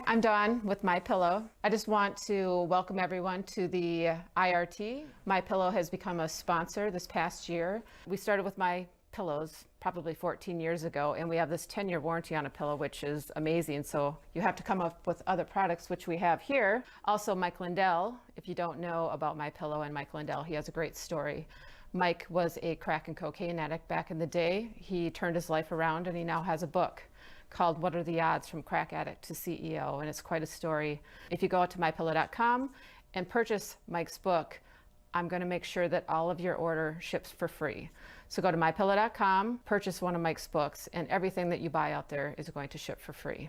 I'm Dawn with My Pillow. I just want to welcome everyone to the IRT. My Pillow has become a sponsor this past year. We started with My Pillows probably 14 years ago, and we have this 10-year warranty on a pillow, which is amazing. So you have to come up with other products, which we have here. Also, Mike Lindell. If you don't know about My Pillow and Mike Lindell, he has a great story. Mike was a crack and cocaine addict back in the day. He turned his life around, and he now has a book called What Are the Odds from Crack Addict to CEO, and it's quite a story. If you go out to mypillow.com and purchase Mike's book, I'm going to make sure that all of your order ships for free. So go to mypillow.com, purchase one of Mike's books, and everything that you buy out there is going to ship for free.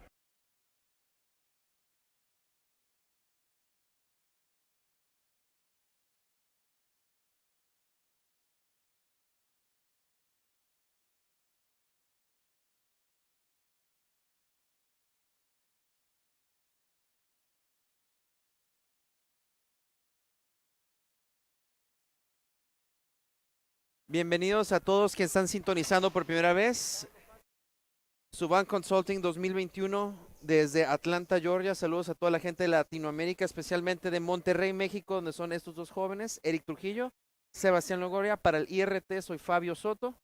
Bienvenidos a todos que están sintonizando por primera vez. Suivant Consulting 2021 desde Atlanta, Georgia. Saludos a toda la gente de Latinoamérica, especialmente de Monterrey, México, donde son estos dos jóvenes, Erick Trujillo, Sebastian Longoria. Para el IRT soy Fabio Soto,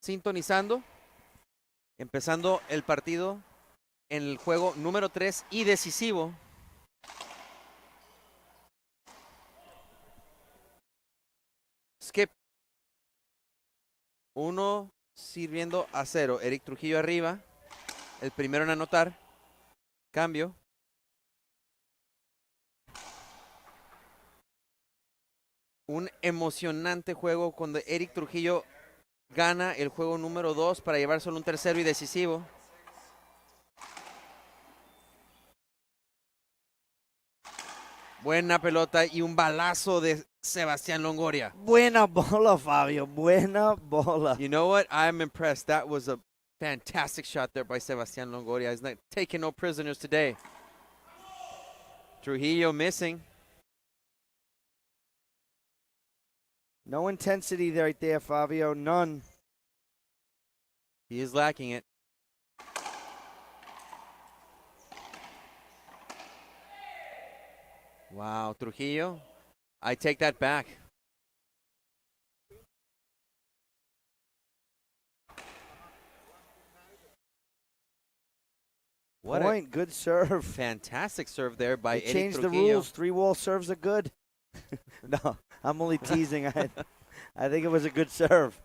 sintonizando, empezando el partido en el juego número 3 y decisivo. Skip. 1 sirviendo a 0. Erick Trujillo arriba. El primero en anotar. Cambio. Un emocionante juego cuando Erick Trujillo gana el juego número 2 para llevar solo un tercero y decisivo. Buena pelota y un balazo de Sebastian Longoria. Buena bola, Fabio. Buena bola. You know what? I'm impressed. That was a fantastic shot there by Sebastian Longoria. He's not taking no prisoners today. Trujillo missing. No intensity right there, Fabio. None. He is lacking it. Wow, Trujillo. I take that back. What Point. Good serve. a fantastic serve there by They Erick changed the Trujillo. rules. 3-wall serves are good. No, I'm only teasing. I think it was a good serve.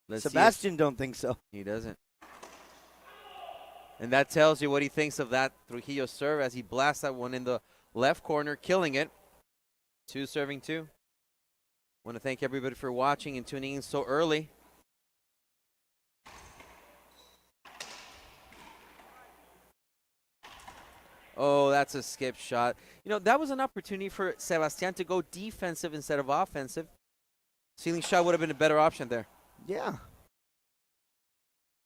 Let's see if- Sebastian don't think so. He doesn't. And that tells you what he thinks of that Trujillo serve as he blasts that one in the left corner, killing it. 2 serving 2. Want to thank everybody for watching and tuning in so early. Oh, that's a skip shot. You know, that was an opportunity for Sebastian to go defensive instead of offensive. Ceiling shot would have been a better option there. Yeah.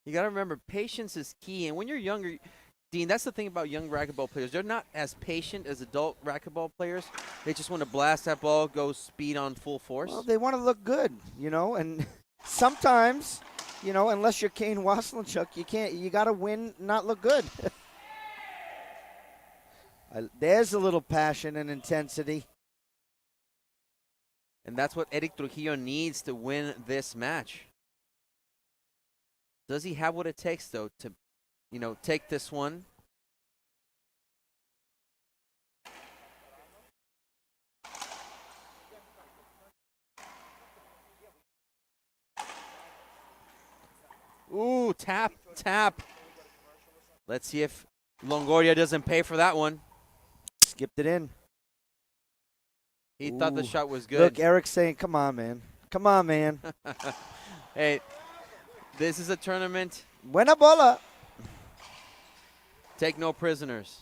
You got to remember, patience is key. And when you're younger, Dean, that's the thing about young racquetball players. They're not as patient as adult racquetball players. They just want to blast that ball, go speed on full force. Well, they want to look good, and sometimes, unless you're Kane Waslinchuk, you got to win, not look good. There's a little passion and intensity. And that's what Erick Trujillo needs to win this match. Does he have what it takes, though, to, take this one? Ooh, tap, tap. Let's see if Longoria doesn't pay for that one. Skipped it in. He thought the Ooh. shot was good. Look, Erick's saying, come on, man. Come on, man. Hey, this is a tournament. Buena bola. Take no prisoners.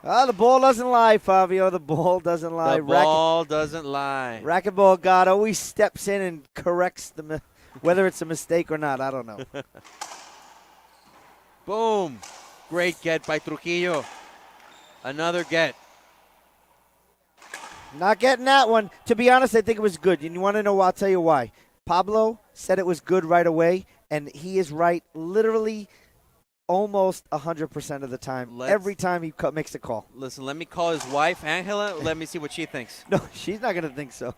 Ah, the ball doesn't lie, Fabio. The ball doesn't lie. The ball doesn't lie. Racquetball God always steps in and corrects whether it's a mistake or not. I don't know. Boom. Great get by Trujillo. Another get. Not getting that one. To be honest, I think it was good. And you want to know why? I'll tell you why. Pablo said it was good right away, and he is right literally almost 100% of the time. Every time he makes a call. Listen, let me call his wife, Angela. Let me see what she thinks. No, she's not going to think so.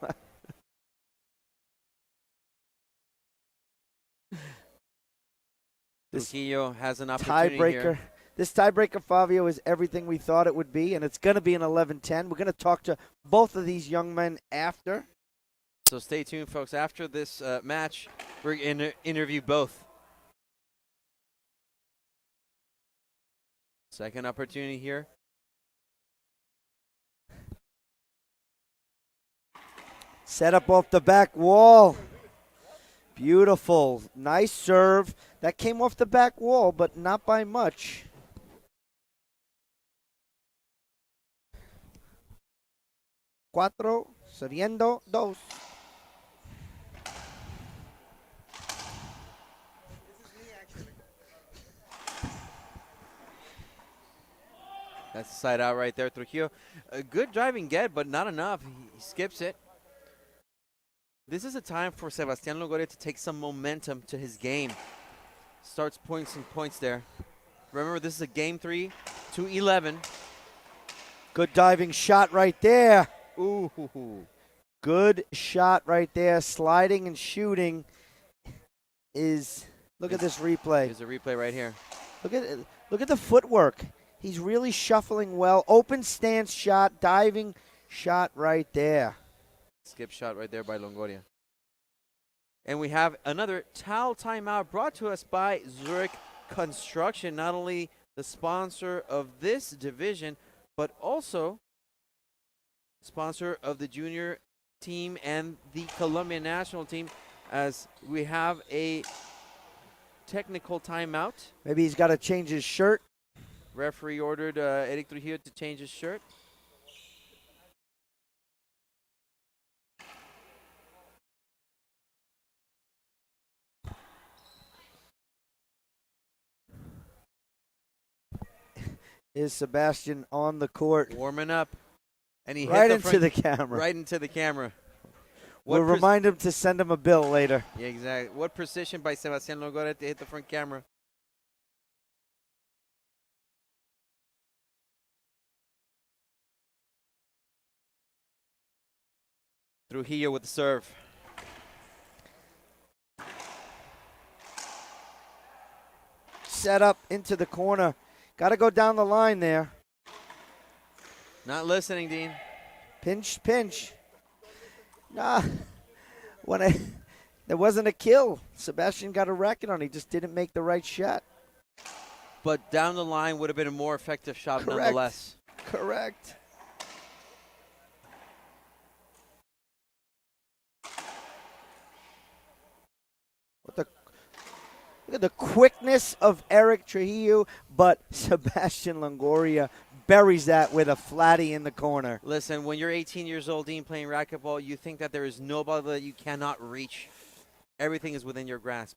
Trujillo has an opportunity tiebreaker. here. This tiebreaker, Fabio, is everything we thought it would be, and it's going to be an 11-10. We're going to talk to both of these young men after. So stay tuned, folks. After this match, we're going to interview both. Second opportunity here. Set up off the back wall. Beautiful. Nice serve. That came off the back wall, but not by much. Cuatro, subiendo, dos. That's the side out right there, Trujillo. A good driving get, but not enough. He skips it. This is a time for Sebastian Longoria to take some momentum to his game. Starts points and points there. Remember, this is a game 3, 2-11. Good diving shot right there. Ooh. Good shot right there. Sliding and shooting is. Look at this replay. There's a replay right here. Look at the footwork. He's really shuffling well. Open stance shot, diving shot right there. Skip shot right there by Longoria. And we have another towel timeout brought to us by Zurich Construction, not only the sponsor of this division, but also sponsor of the junior team and the Colombian national team, as we have a technical timeout. Maybe he's got to change his shirt. Referee ordered Erick Trujillo to change his shirt. Is Sebastian on the court? Warming up. And he right hit into the camera. Right into the camera. We'll remind him to send him a bill later. Yeah, exactly. What precision by Sebastian Longoria to hit the front camera. Trujillo with the serve. Set up into the corner. Got to go down the line there. Not listening, Dean. Pinch, pinch. Nah. There wasn't a kill. Sebastian got a racket on. He just didn't make the right shot. But down the line would have been a more effective shot nonetheless. Correct. Look at the quickness of Erick Trujillo, but Sebastian Longoria buries that with a flatty in the corner. Listen, when you're 18 years old, Dean, playing racquetball, you think that there is no ball that you cannot reach. Everything is within your grasp.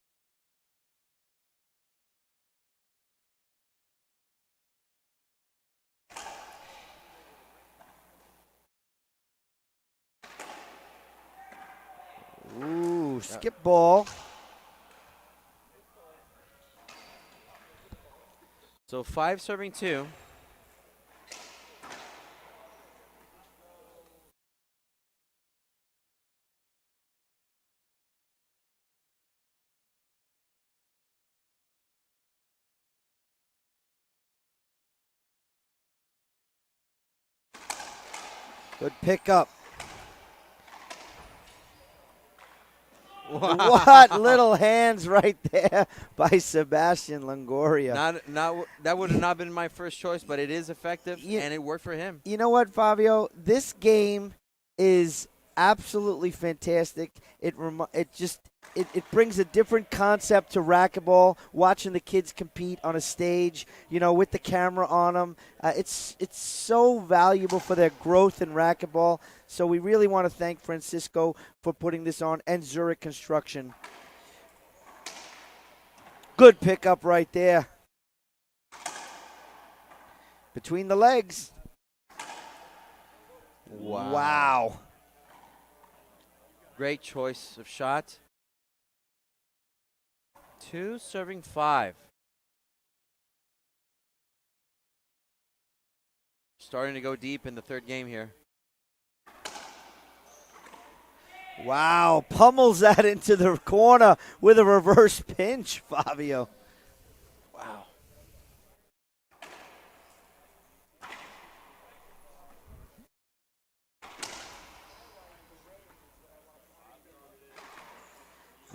Ooh, skip ball. So 5 serving 2. Good pickup. What little hands right there by Sebastian Longoria. That would have not been my first choice, but it is effective, and it worked for him. You know what, Fabio? This game is absolutely fantastic. It brings a different concept to racquetball. Watching the kids compete on a stage, with the camera on them, it's so valuable for their growth in racquetball. So we really want to thank Francisco for putting this on, and Zurich Construction. Good pickup right there. Between the legs. Wow. Great choice of shot. 2 serving 5. Starting to go deep in the third game here. Wow, pummels that into the corner with a reverse pinch, Fabio. Wow.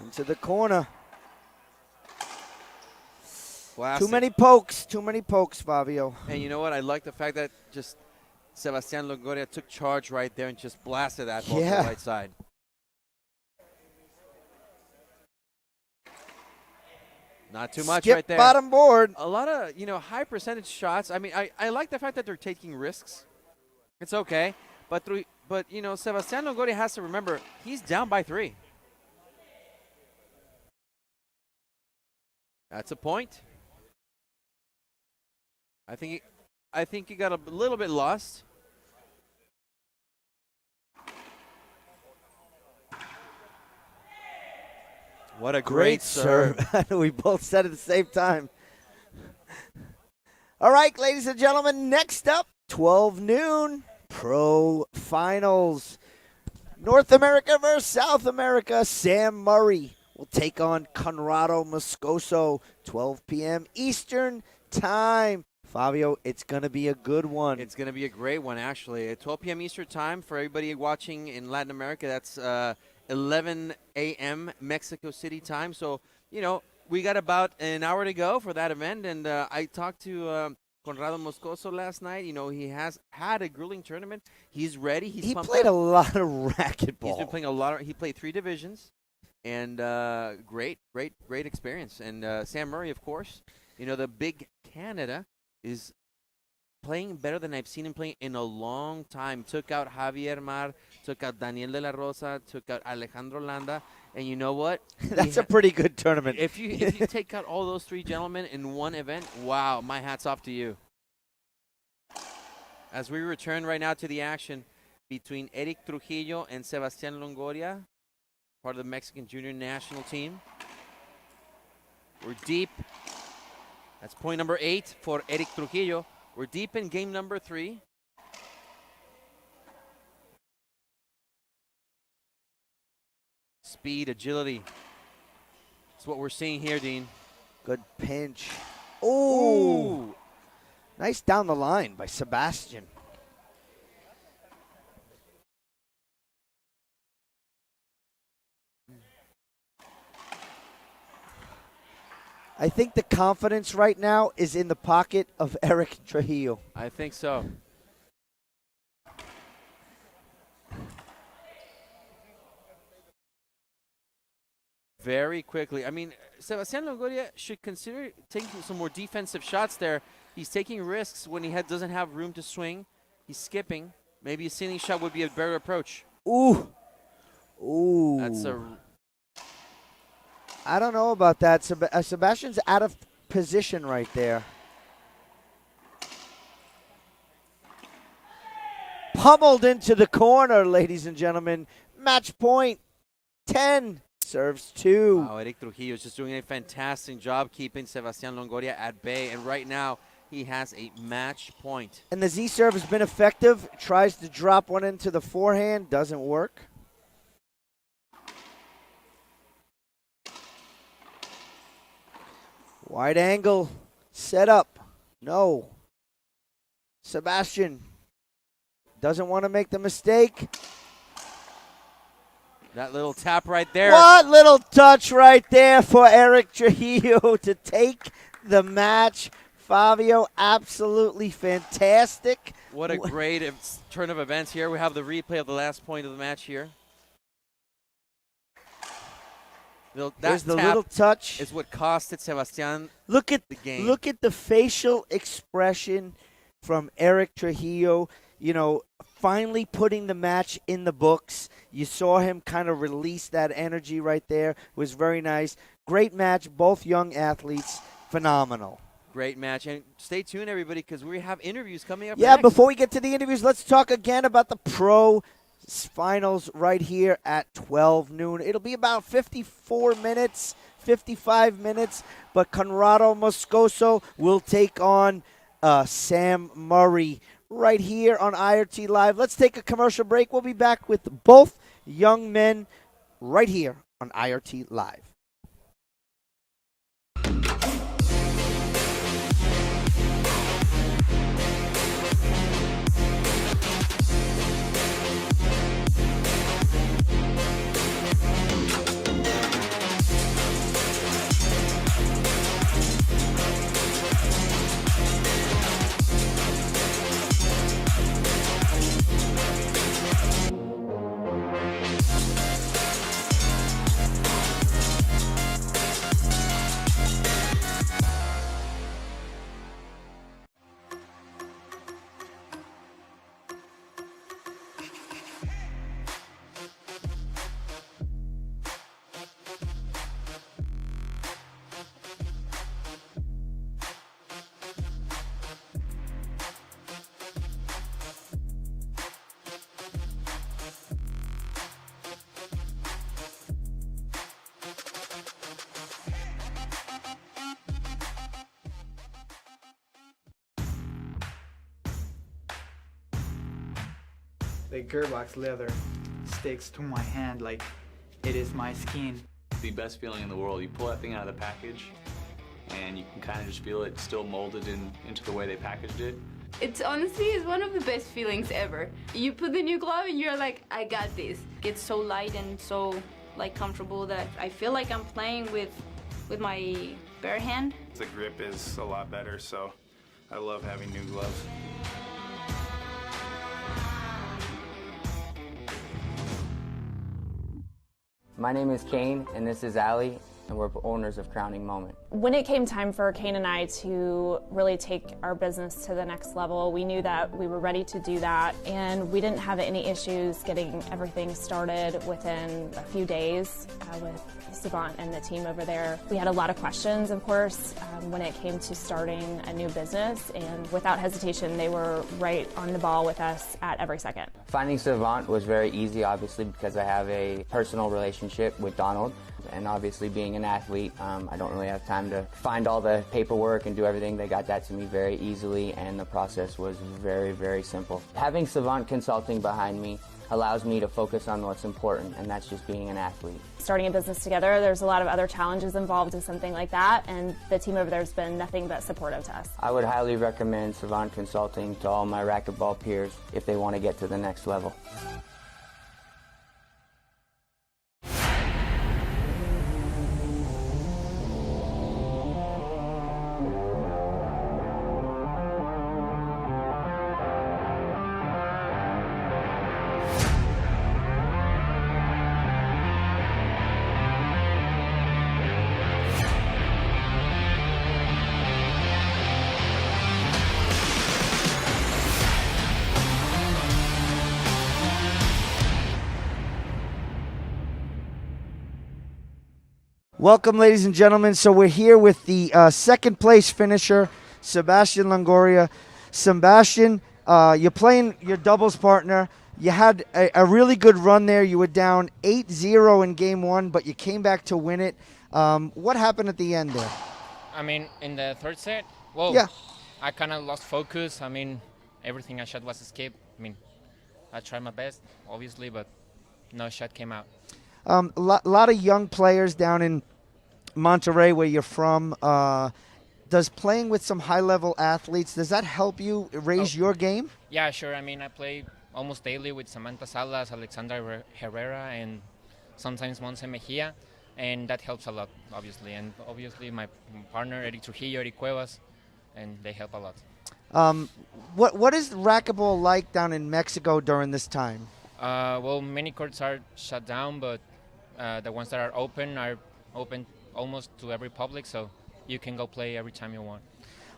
Into the corner. Classic. Too many pokes, Fabio. And you know what? I like the fact that just Sebastian Longoria took charge right there and just blasted that ball to the right side. Not too much right there. Bottom board. A lot of, high percentage shots. I mean, I like the fact that they're taking risks. It's okay. But Sebastian Longoria has to remember, he's down by 3. That's a point. I think he got a little bit lost. What a great serve. We both said at the same time. All right, ladies and gentlemen, next up, 12 noon, Pro Finals. North America versus South America. Sam Murray will take on Conrado Moscoso, 12 p.m. Eastern Time. Fabio, it's going to be a good one. It's going to be a great one, actually. At 12 p.m. Eastern Time, for everybody watching in Latin America, that's 11 a.m. Mexico City time. So, we got about an hour to go for that event. And I talked to Conrado Moscoso last night. He has had a grueling tournament. He's ready. He played a lot of racquetball. He's been playing a lot. He played 3 divisions. And great experience. And Sam Murray, of course, the big Canada is playing better than I've seen him play in a long time. Took out Javier Mar, took out Daniel de la Rosa, took out Alejandro Landa, and you know what? That's a pretty good tournament. If you take out all those 3 gentlemen in one event, wow, my hat's off to you. As we return right now to the action between Erick Trujillo and Sebastian Longoria, part of the Mexican junior national team. We're deep. That's point number 8 for Erick Trujillo. We're deep in game number 3. Speed, agility. That's what we're seeing here, Dean. Good pinch. Oh, nice down the line by Sebastian. I think the confidence right now is in the pocket of Erick Trujillo. I think so. Very quickly. I mean, Sebastian Longoria should consider taking some more defensive shots there. He's taking risks when he doesn't have room to swing. He's skipping. Maybe a ceiling shot would be a better approach. Ooh. That's a... I don't know about that. Sebastian's out of position right there. Pummeled into the corner, ladies and gentlemen. Match point 10. Serves 2. Wow, Erick Trujillo is just doing a fantastic job keeping Sebastian Longoria at bay. And right now, he has a match point. And the Z serve has been effective. Tries to drop one into the forehand. Doesn't work. Wide angle. Set up. No. Sebastian doesn't want to make the mistake. That little tap right there. What little touch right there for Erick Trujillo to take the match. Fabio, absolutely fantastic. What a great turn of events here. We have the replay of the last point of the match here. There's the little touch. Is what costed Sebastian Look at the game. Look at the facial expression from Erick Trujillo. You know, finally putting the match in the books. You saw him kind of release that energy right there. It was very nice. Great match. Both young athletes. Phenomenal. Great match. And stay tuned, everybody, because we have interviews coming up Yeah, next. before we get to the interviews, let's talk again about the pro finals right here at 12 noon. It'll be about 54 minutes, 55 minutes, but Conrado Moscoso will take on Sam Murray right here on IRT Live. Let's take a commercial break. We'll be back with both young men right here on IRT Live. The gearbox leather sticks to my hand like it is my skin. The best feeling in the world. You pull that thing out of the package, and you can kind of just feel it still molded into the way they packaged it. It's honestly is one of the best feelings ever. You put the new glove and you're like, I got this. It's so light and so like comfortable that I feel like I'm playing with my bare hand. The grip is a lot better, so I love having new gloves. My name is Kane, and this is Allie, and we're owners of Crowning Moment. When it came time for Kane and I to really take our business to the next level, we knew that we were ready to do that, and we didn't have any issues getting everything started within a few days with Suivant and the team over there. We had a lot of questions, of course, when it came to starting a new business, and without hesitation, they were right on the ball with us at every second. Finding Suivant was very easy, obviously, because I have a personal relationship with Donald. And obviously being an athlete, I don't really have time to find all the paperwork and do everything. They got that to me very easily, and the process was very, very simple. Having Suivant Consulting behind me allows me to focus on what's important, and that's just being an athlete. Starting a business together, there's a lot of other challenges involved in something like that, and the team over there has been nothing but supportive to us. I would highly recommend Suivant Consulting to all my racquetball peers if they want to get to the next level. Welcome, ladies and gentlemen. So we're here with the second place finisher, Sebastian Longoria. Sebastian, you're playing your doubles partner. You had a really good run there. You were down 8-0 in game one, but you came back to win it. What happened at the end there? I mean, in the third set, well, yeah. I kind of lost focus. I mean, everything I shot was escape. I mean, I tried my best, obviously, but no shot came out. A lot of young players down in Monterrey, where you're from. Does playing with some high-level athletes, does that help you raise your game? Yeah, sure. I mean, I play almost daily with Samantha Salas, Alexandra Herrera, and sometimes Monse Mejia, and that helps a lot, obviously. And obviously my partner, Erick Trujillo, Erick Cuevas, and they help a lot. What is racquetball like down in Mexico during this time? Well, many courts are shut down, but the ones that are open almost to every public, so you can go play every time you want.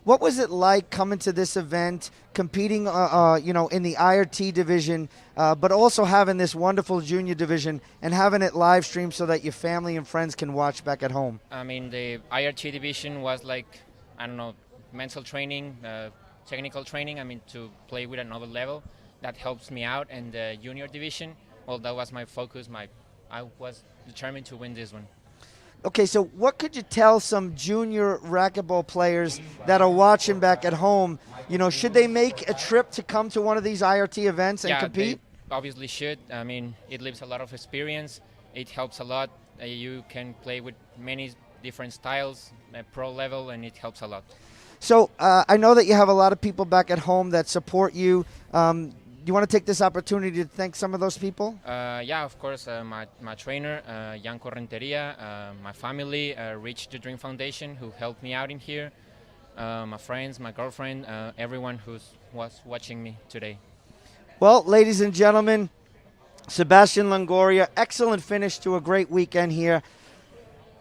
What was it like coming to this event, competing, in the IRT division, but also having this wonderful junior division and having it live streamed so that your family and friends can watch back at home? I mean, the IRT division was like, I don't know, mental training, technical training. I mean, to play with another level. That helps me out. And the junior division, well, that was my focus. I was determined to win this one. Okay, so what could you tell some junior racquetball players that are watching back at home? Should they make a trip to come to one of these IRT events and compete? They obviously should. I mean, it leaves a lot of experience. It helps a lot. You can play with many different styles at pro level, and it helps a lot. So I know that you have a lot of people back at home that support you. Do you want to take this opportunity to thank some of those people? Yeah, of course. My trainer, Jan Correnteria, my family, Reach the Dream Foundation, who helped me out in here, my friends, my girlfriend, everyone who was watching me today. Well, ladies and gentlemen, Sebastian Longoria, excellent finish to a great weekend here.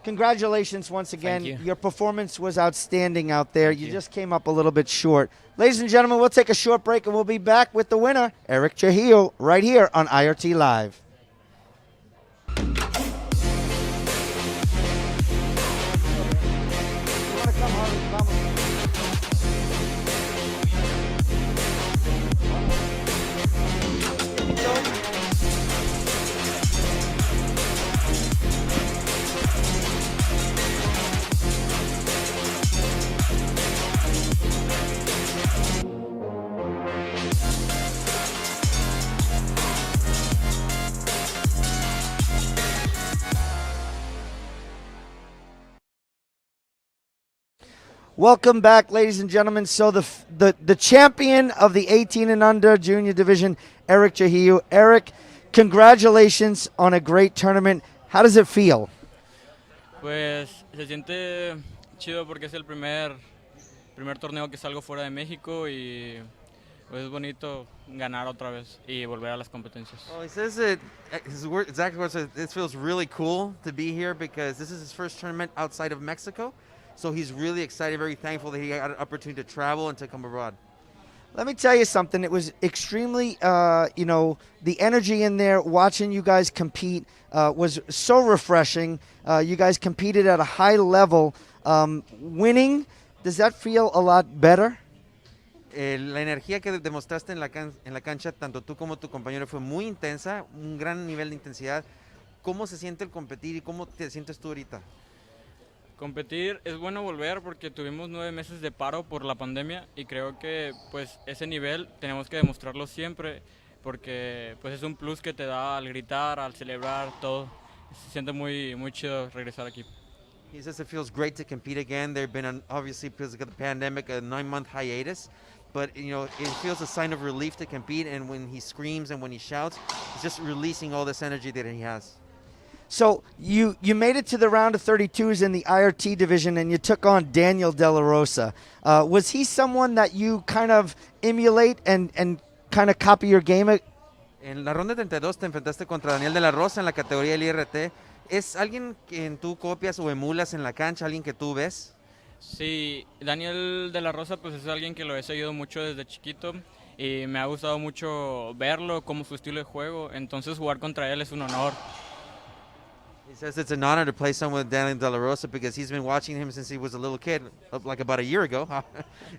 Congratulations once again. Thank you. Your performance was outstanding out there. You just came up a little bit short. Ladies and gentlemen, we'll take a short break and we'll be back with the winner, Erick Trujillo, right here on IRT Live. Welcome back, ladies and gentlemen. So the champion of the 18 and under junior division, Erick Trujillo. Erick, congratulations on a great tournament. How does it feel? Pues se siente chido porque es el primer torneo que salgo fuera de México y pues es bonito ganar otra vez y volver a las competencias. Well, he says that exactly what it feels really cool to be here because this is his first tournament outside of Mexico. So he's really excited, very thankful that he got an opportunity to travel and to come abroad. Let me tell you something. It was extremely, the energy in there, watching you guys compete was so refreshing. You guys competed at a high level. Winning, does that feel a lot better? La energía que demostraste en la cancha, tanto tú como tu compañero, fue muy intensa, un gran nivel de intensidad. ¿Cómo se siente el competir y cómo te sientes tú ahorita? Competir es bueno volver porque tuvimos 9 meses de paro por la pandemia y creo que pues ese nivel tenemos que demostrarlo siempre porque pues es un plus que te da al gritar, al celebrar, todo. Se siente muy chido regresar aquí. He says it feels great to compete again. There've been obviously because of the pandemic a 9-month hiatus, but it feels a sign of relief to compete, and when he screams and when he shouts, he's just releasing all this energy that he has. So you made it to the round of 32s in the IRT division, and you took on Daniel De La Rosa. Was he someone that you kind of emulate and kind of copy your game? En la ronda 32 te enfrentaste contra Daniel De La Rosa en la categoría del IRT. ¿Es alguien que tú copias o emulas en la cancha, alguien que tú ves? Sí, Daniel De La Rosa pues es alguien que lo he seguido mucho desde chiquito y me ha gustado mucho verlo, como su estilo de juego, entonces jugar contra él es un honor. He says it's an honor to play someone with Daniel De La Rosa because he's been watching him since he was a little kid, like about a year ago.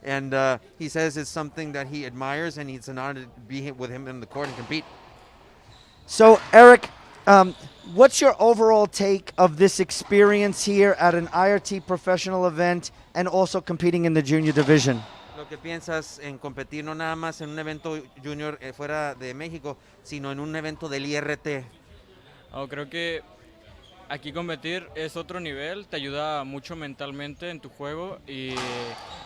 And he says it's something that he admires, and it's an honor to be with him in the court and compete. So, Erick, what's your overall take of this experience here at an IRT professional event and also competing in the junior division? Lo que piensas en competir no nada más en un evento junior fuera de México, sino en un evento del IRT. Creo que aquí competir es otro nivel, te ayuda mucho mentalmente en tu juego y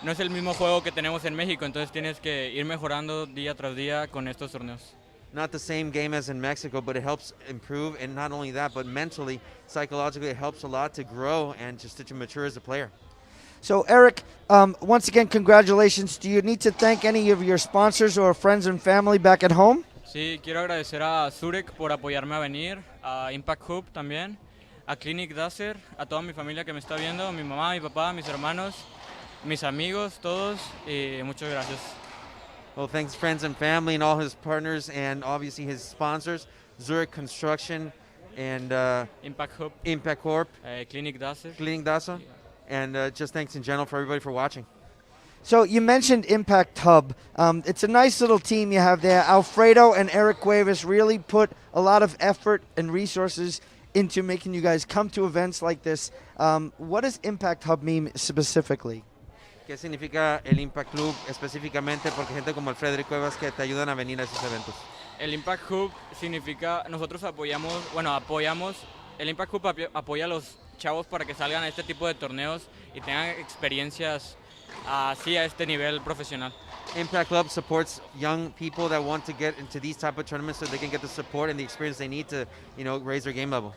no es el mismo juego que tenemos en México, entonces tienes que ir mejorando día tras día con estos torneos. not the same game as in Mexico, but it helps improve. And not only that, but mentally, psychologically, it helps a lot to grow and just to mature as a player. So, Erick, once again, congratulations. Do you need to thank any of your sponsors or friends and family back at home? Sí, quiero agradecer a Zurich por apoyarme a venir, a Impact Hub también, a Clinic Dacer, a toda mi familia que me está viendo, mi mamá, mi papá, mis hermanos, mis amigos, todos, y muchas gracias. Well, thanks friends and family and all his partners and obviously his sponsors, Zurich Construction and Impact Hub, Impact Corp, Clinic Dacer. Clinic Dacer, and just thanks in general for everybody for watching. So you mentioned Impact Hub. It's a nice little team you have there. Alfredo and Erick Cuevas really put a lot of effort and resources into making you guys come to events like this. What does Impact Hub mean specifically? ¿Qué significa el Impact Club específicamente? Porque gente como Alfredo y Cuevas que te ayudan a venir a esos eventos. El Impact Hub significa, nosotros apoyamos, el Impact Hub apoya a los chavos para que salgan a este tipo de torneos y tengan experiencias así a este nivel profesional. Impact Club supports young people that want to get into these type of tournaments so they can get the support and the experience they need to, raise their game level.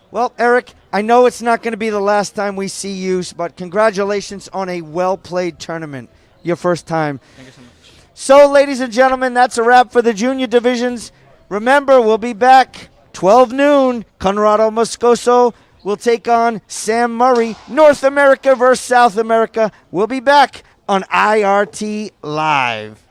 Well, Erick, I know it's not going to be the last time we see you, but congratulations on a well-played tournament, your first time. Thank you so much. So, ladies and gentlemen, that's a wrap for the junior divisions. Remember, we'll be back 12 noon. Conrado Moscoso will take on Sam Murray. North America versus South America. We'll be back on IRT Live.